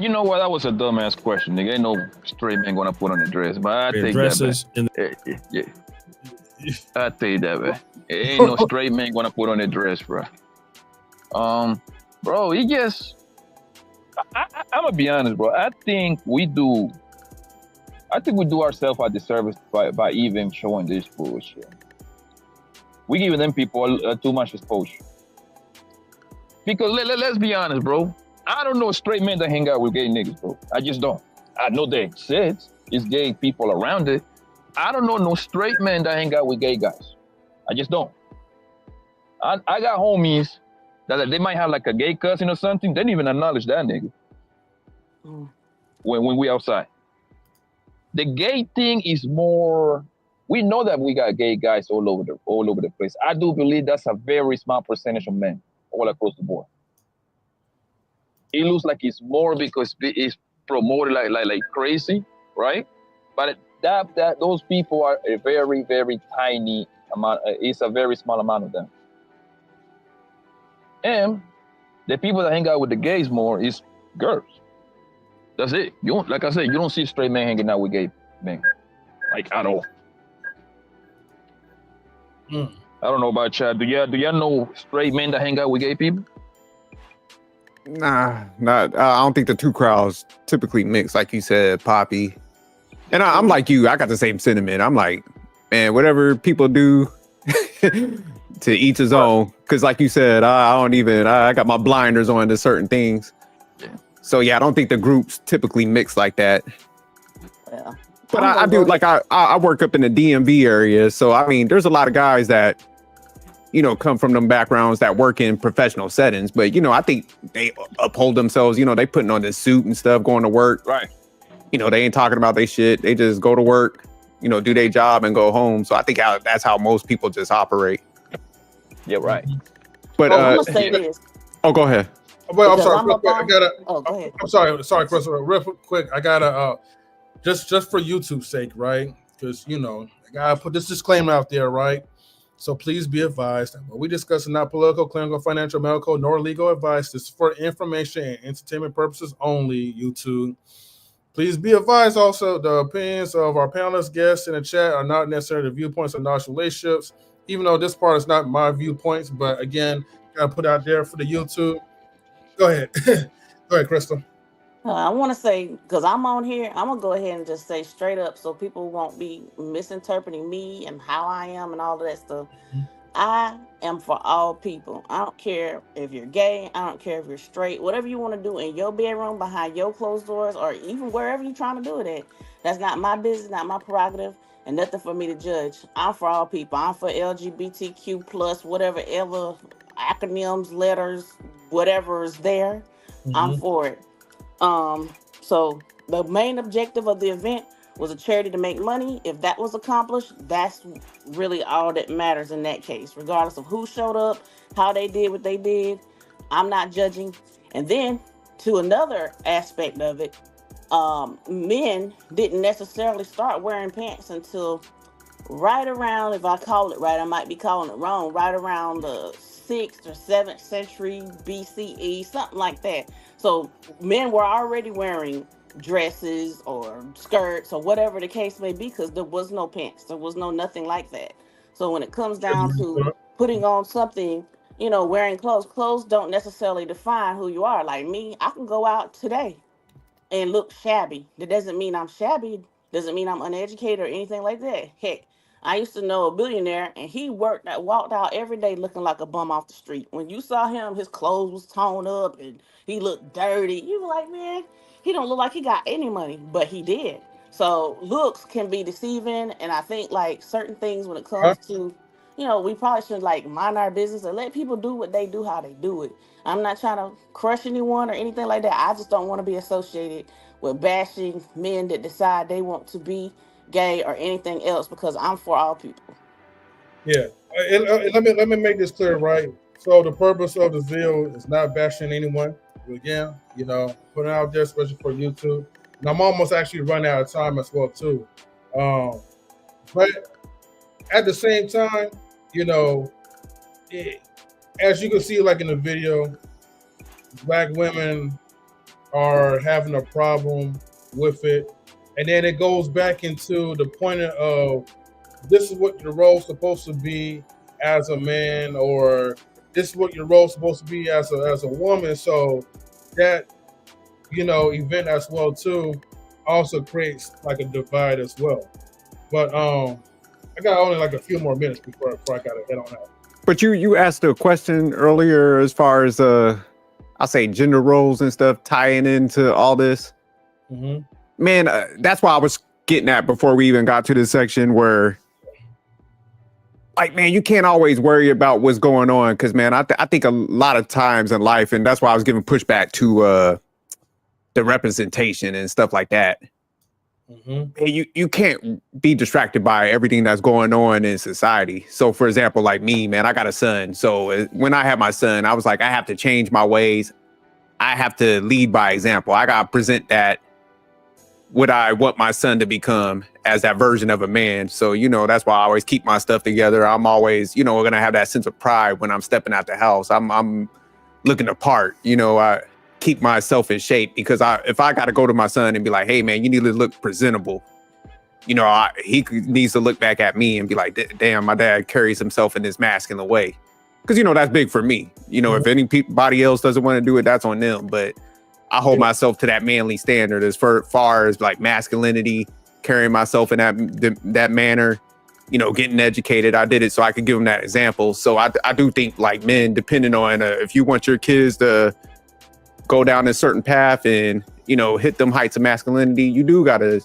You know what? That was a dumbass question, nigga. Ain't no straight man gonna put on a dress, but I take dresses that. Yeah. I tell you that, man. Ain't no straight man gonna put on a dress, bro. Bro, he just. I'm gonna be honest, bro. I think we do ourselves a disservice by even showing this bullshit. We giving them people too much exposure. Because let's be honest, bro. I don't know straight men that hang out with gay niggas, bro. I just don't. I know they exist. It's gay people around it. I don't know no straight men that hang out with gay guys. I just don't. I got homies that they might have like a gay cousin or something. They don't even acknowledge that nigga when we outside. The gay thing is more. We know that we got gay guys all over the place. I do believe that's a very small percentage of men all across the board. It looks like it's more because it's promoted like crazy, right? But that those people are a very, very tiny amount. It's a very small amount of them. And the people that hang out with the gays more is girls. That's it. Like I said, you don't see straight men hanging out with gay men, like at all. I don't know about Chad. Do y'all know straight men that hang out with gay people? Nah, not. I don't think the two crowds typically mix, like you said, Poppy. And I'm like you. I got the same sentiment. I'm like, man, whatever people do, to each his own. Because, like you said, I got my blinders on to certain things. Yeah. So yeah, I don't think the groups typically mix like that. Yeah. But I do, like, I work up in the DMV area, so I mean, there's a lot of guys that, come from them backgrounds that work in professional settings. But, I think they uphold themselves, they putting on this suit and stuff, going to work. Right. They ain't talking about their shit. They just go to work, do their job and go home. So I think that's how most people just operate. Yeah, right. But I'm gonna say this. Oh, go ahead. Well, I'm Because sorry. I'm Real up quick, I on. gotta. Oh, go ahead. I'm sorry, Chris. Real quick, I gotta. Just for YouTube's sake, right? Because I gotta put this disclaimer out there, right? So please be advised that what we discuss is not political, clinical, financial, medical, nor legal advice. This is for information and entertainment purposes only. YouTube. Please be advised also the opinions of our panelists, guests in the chat are not necessarily the viewpoints of Nosh relationships, even though this part is not my viewpoints. But again, gotta put out there for the YouTube. Go ahead. Go ahead, Crystal. I want to say, because I'm on here, I'm going to go ahead and just say straight up so people won't be misinterpreting me and how I am and all of that stuff. I am for all people. I don't care if you're gay. I don't care if you're straight. Whatever you want to do in your bedroom, behind your closed doors, or even wherever you're trying to do it at. That's not my business, not my prerogative, and nothing for me to judge. I'm for all people. I'm for LGBTQ plus, whatever ever acronyms, letters, whatever is there. I'm for it. So the main objective of the event was a charity to make money. If that was accomplished, that's really all that matters in that case, regardless of who showed up, how they did what they did. I'm not judging. And then to another aspect of it, men didn't necessarily start wearing pants until right around, if I call it right, I might be calling it wrong, right around the 6th or 7th century BCE, something like that. So men were already wearing dresses or skirts or whatever the case may be, because there was no pants, there was no nothing like that. So when it comes down to putting on something, wearing clothes don't necessarily define who you are. Like me, I can go out today and look shabby. That doesn't mean I'm shabby, doesn't mean I'm uneducated or anything like that. Heck, I used to know a billionaire, and he walked out every day looking like a bum off the street. When you saw him, his clothes was torn up and he looked dirty. You were like, man, he don't look like he got any money, but he did. So looks can be deceiving, and I think like certain things when it comes to, we probably should like mind our business and let people do what they do, how they do it. I'm not trying to crush anyone or anything like that. I just don't want to be associated with bashing men that decide they want to be gay or anything else, because I'm for all people. Yeah, and let me make this clear, right? So the purpose of the zeal is not bashing anyone. Again, putting out there, especially for YouTube. And I'm almost actually running out of time as well too. But at the same time, as you can see, like in the video, Black women are having a problem with it, and then it goes back into the point of this is what your role's supposed to be as a man, or this is what your role's supposed to be as a woman. So that event as well too also creates like a divide as well. But I got only like a few more minutes before I gotta head on out. But you asked a question earlier as far as I'll say gender roles and stuff tying into all this. Man, that's why I was getting at before we even got to this section where, like, man, you can't always worry about what's going on, because, man, I think a lot of times in life, and that's why I was giving pushback to the representation and stuff like that. You can't be distracted by everything that's going on in society. So, for example, like me, man, I got a son. So when I had my son, I was like, I have to change my ways. I have to lead by example. I got to present that what I want my son to become as that version of a man. So, that's why I always keep my stuff together. I'm always, going to have that sense of pride when I'm stepping out the house. I'm looking the part, I keep myself in shape, because if I got to go to my son and be like, hey man, you need to look presentable, he needs to look back at me and be like, damn, my dad carries himself in this masculine way. Because, that's big for me. If anybody else doesn't want to do it, that's on them. But I hold myself to that manly standard as far as like masculinity, carrying myself in that manner, getting educated. I did it so I could give them that example. So I do think like men, depending on if you want your kids to go down a certain path and, hit them heights of masculinity, you do got to,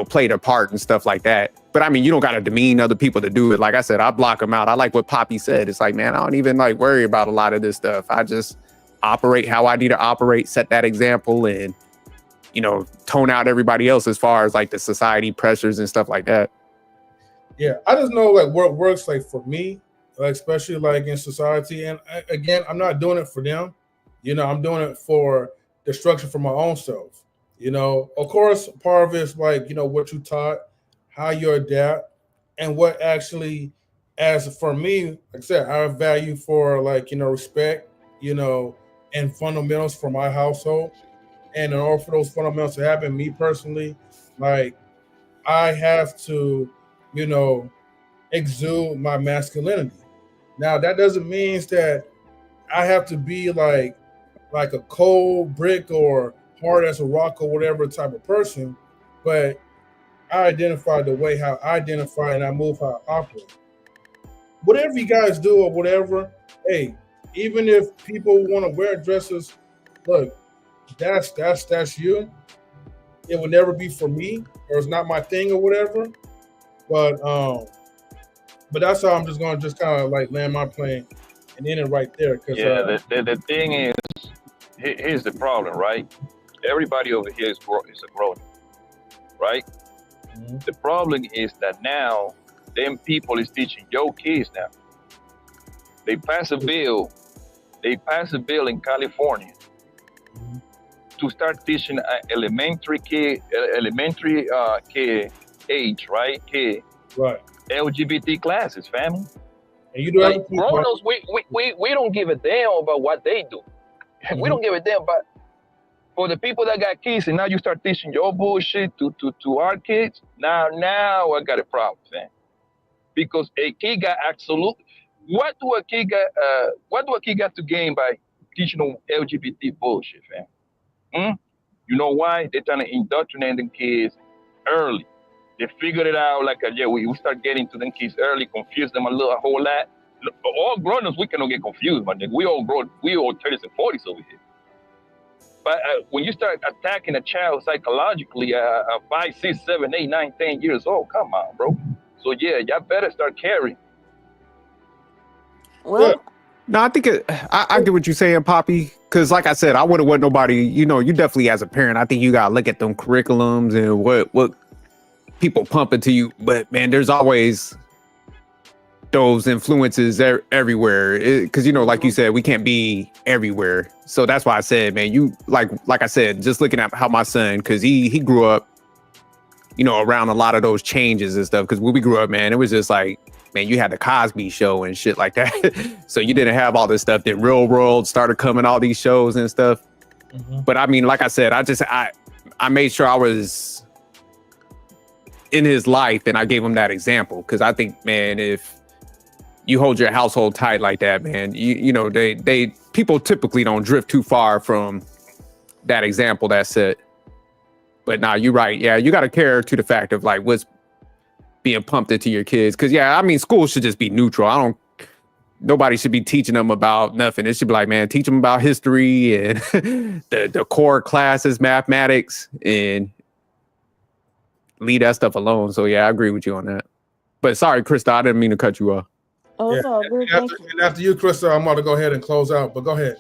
play the part and stuff like that. But I mean, you don't got to demean other people to do it. Like I said, I block them out. I like what Poppy said. It's like, man, I don't even like worry about a lot of this stuff. I just operate how I need to operate, set that example, and, tone out everybody else as far as like the society pressures and stuff like that. Yeah, I just know like what works like for me. like, especially like in society. And again, I'm not doing it for them. I'm doing it for destruction for my own self. Of course, part of it is like what you taught, how you adapt, and what actually, as for me, like I said, I have value for like respect, you know, and fundamentals for my household. And in order for those fundamentals to happen, me personally, like I have to, you know, exude my masculinity. Now that doesn't mean that I have to be like a cold brick or hard as a rock or whatever type of person, but I identify the way how I identify and I move how I operate. Whatever you guys do or whatever, hey, even if people want to wear dresses, look, that's you. It will never be for me, or it's not my thing or whatever. But that's how I'm just gonna just kind of like land my plane and end it right there. Cause Yeah, the thing is, here's the problem, right? Everybody over here is a grown, right? Mhm. The problem is that now, them people is teaching your kids now. They pass a bill. They pass a bill in California Mhm. to start teaching elementary kid age, right? Kid Right, LGBT classes, family. and you do have a Like point, grown Bob. ups, we don't give a damn about what they do. We Mhm. don't give a damn. But for the people that got kids, and now you start teaching your bullshit to our kids. Now I got a problem, fam. Because a kid got absolute. What do a kid got to gain by teaching them LGBT bullshit, fam? Hmm? You know why? They're trying to indoctrinate them kids early. They figured it out like, yeah, we start getting to them kids early, confuse them a whole lot. Look, all grown-ups, we cannot get confused, man. We all 30s and 40s over here. But when you start attacking a child psychologically, 5, 6, 7, 8, 9, 10 years old, come on, bro. So yeah, y'all better start caring. Yeah, Well, No, I think I get what you're saying, Poppy. Because, like I said, I wouldn't want nobody. You definitely as a parent, I think you gotta look at them curriculums and what people pump into you. But man, there's always those influences everywhere. Because like you mhm. said, we can't be everywhere. So that's why I said, man, you like I said, just looking at how my son, because he grew up, around a lot of those changes and stuff. Because when we grew up, man, it was just like, man, you had the Cosby Show and shit like that. So you didn't have all this stuff. Then Real World started coming, all these shows and stuff. mhm. But I mean, like I said, I made sure I was in his life and I gave him that example. Because I think, man, if you hold your household tight like that, man, they people typically don't drift too far from that example that's set. But nah, you're right. Yeah, you got to care to the fact of like what's being pumped into your kids. Because yeah, I mean, school should just be neutral. Nobody should be teaching them about nothing. It should be like, man, teach them about history and the core classes, mathematics, and leave that stuff alone. So yeah, I agree with you on that. But sorry, Krista, I didn't mean to cut you off. Oh, Yeah. it's all good. And after, Thank you. and after you, Krista, I'm about to go ahead and close out. But go ahead.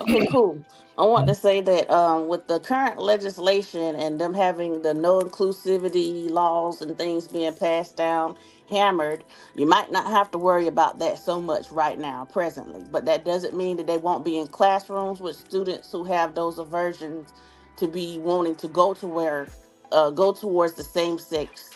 Okay, cool. I want to say that with the current legislation and them having the no inclusivity laws and things being passed down, hammered, you might not have to worry about that so much right now, presently. But that doesn't mean that they won't be in classrooms with students who have those aversions to be wanting to go towards the same sex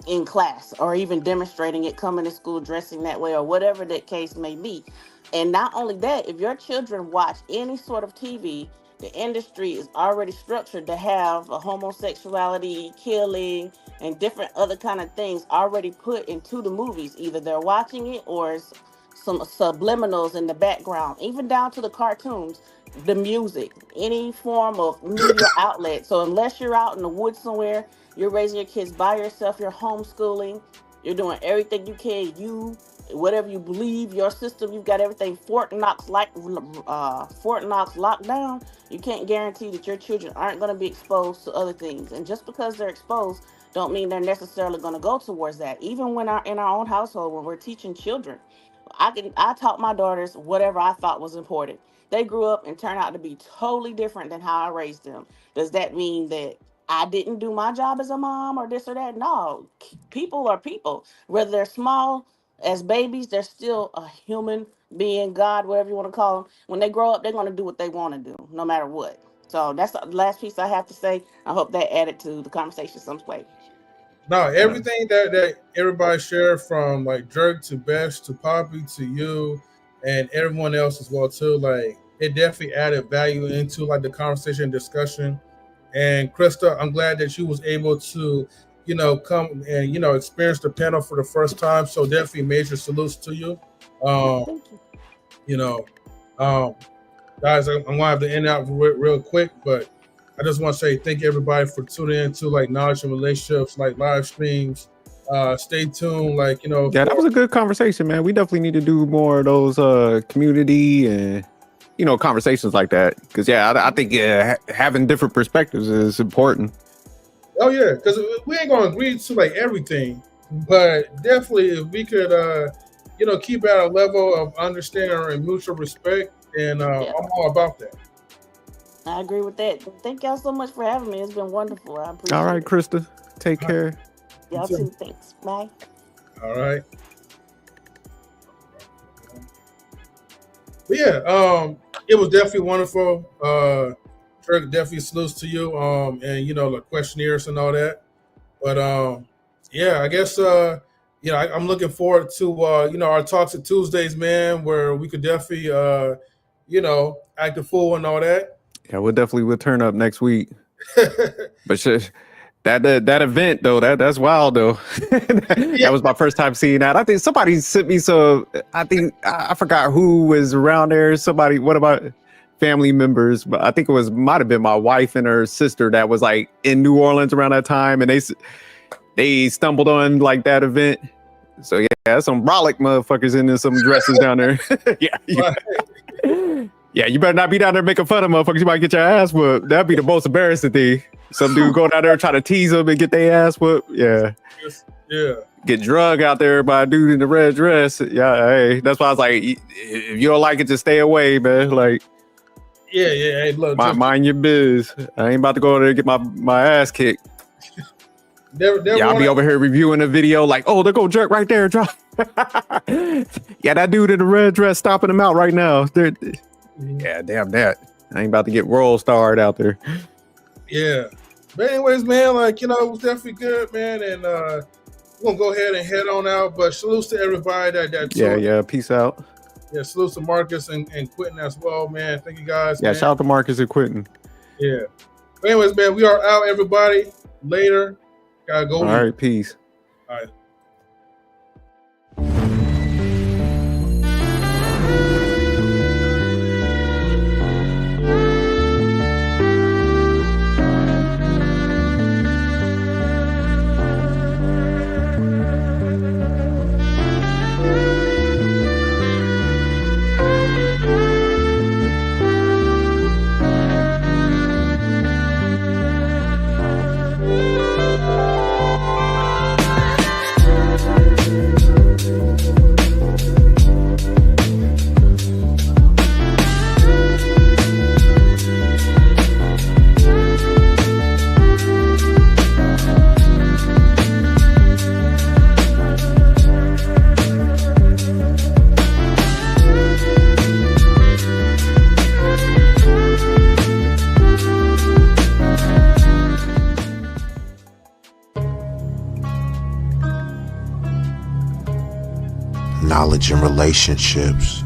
in class, or even demonstrating it, coming to school dressing that way, or whatever that case may be. And not only that, if your children watch any sort of TV, the industry is already structured to have a homosexuality, killing, and different other kind of things already put into the movies. Either they're watching it or it's some subliminals in the background, even down to the cartoons, the music, any form of media outlet. So unless you're out in the woods somewhere, you're raising your kids by yourself, you're homeschooling, you're doing everything you can, whatever you believe, your system, you've got everything Fort Knox locked down. You can't guarantee that your children aren't going to be exposed to other things. And just because they're exposed, don't mean they're necessarily going to go towards that. Even when in our own household, when we're teaching children, I taught my daughters whatever I thought was important. They grew up and turned out to be totally different than how I raised them. Does that mean that I didn't do my job as a mom or this or that? No. People are people, whether they're small, As babies, they're still a human being, God, whatever you want to call them. When they grow up, they're going to do what they want to do, no matter what. So that's the last piece I have to say. I hope that added to the conversation some way. No, everything that everybody shared, from like Jerk to Best to Poppy to you and everyone else as well too, like it definitely added value into like the conversation and discussion. And Krista, I'm glad that you was able to, come and experience the panel for the first time. So definitely major salutes to you. Thank you. Guys, I'm gonna have to end out real quick, but I just want to say thank you everybody for tuning in to like Knowledge and Relationships, like live streams. Stay tuned, Yeah, that was a good conversation, man. We definitely need to do more of those community and conversations like that, because I think having different perspectives is important. Oh yeah, because we ain't gonna agree to like everything, but definitely if we could keep at a level of understanding and mutual respect, and I'm all about that. I agree with that. Thank y'all so much for having me. It's been wonderful. I appreciate it. All right, Krista, take care. Y'all too. Thanks. Bye. All right. But yeah, it was definitely wonderful. Kirk, definitely salutes to you. And the questionnaires and all that. But I guess I'm looking forward to our talks at Tuesdays, man, where we could definitely act a fool and all that. Yeah, we'll turn up next week. But that event though, that's wild though. That was my first time seeing that. I think somebody sent me I forgot who was around there. Somebody, what about family members? But I think might have been my wife and her sister that was like in New Orleans around that time, and they stumbled on like that event. So yeah, some brolic motherfuckers in some dresses down there. Yeah, you better not be down there making fun of motherfuckers. You might get your ass whooped. That'd be the most embarrassing thing. Some dude go down there try to tease them and get their ass whooped. Yeah. Yeah. Get drugged out there by a dude in the red dress. Yeah, hey, that's why I was like, if you don't like it, just stay away, man. Like, yeah. Hey, look, mind your biz. I ain't about to go there and get my ass kicked. I'll be over here reviewing a video like, oh, there go Jerk right there. Drop. Yeah, that dude in the red dress stopping him out right now. Yeah, damn that. I ain't about to get world starred out there. Yeah. But anyways, man, it was definitely good, man. And we're gonna go ahead and head on out. But salutes to everybody that Yeah, peace out. Yeah, salutes to Marcus and Quentin as well, man. Thank you guys. Yeah, man. shout out to Marcus and Quentin. Yeah. But anyways, man, we are out, everybody. Later. Gotta go. All right, peace. All right. Knowledge and Relationships.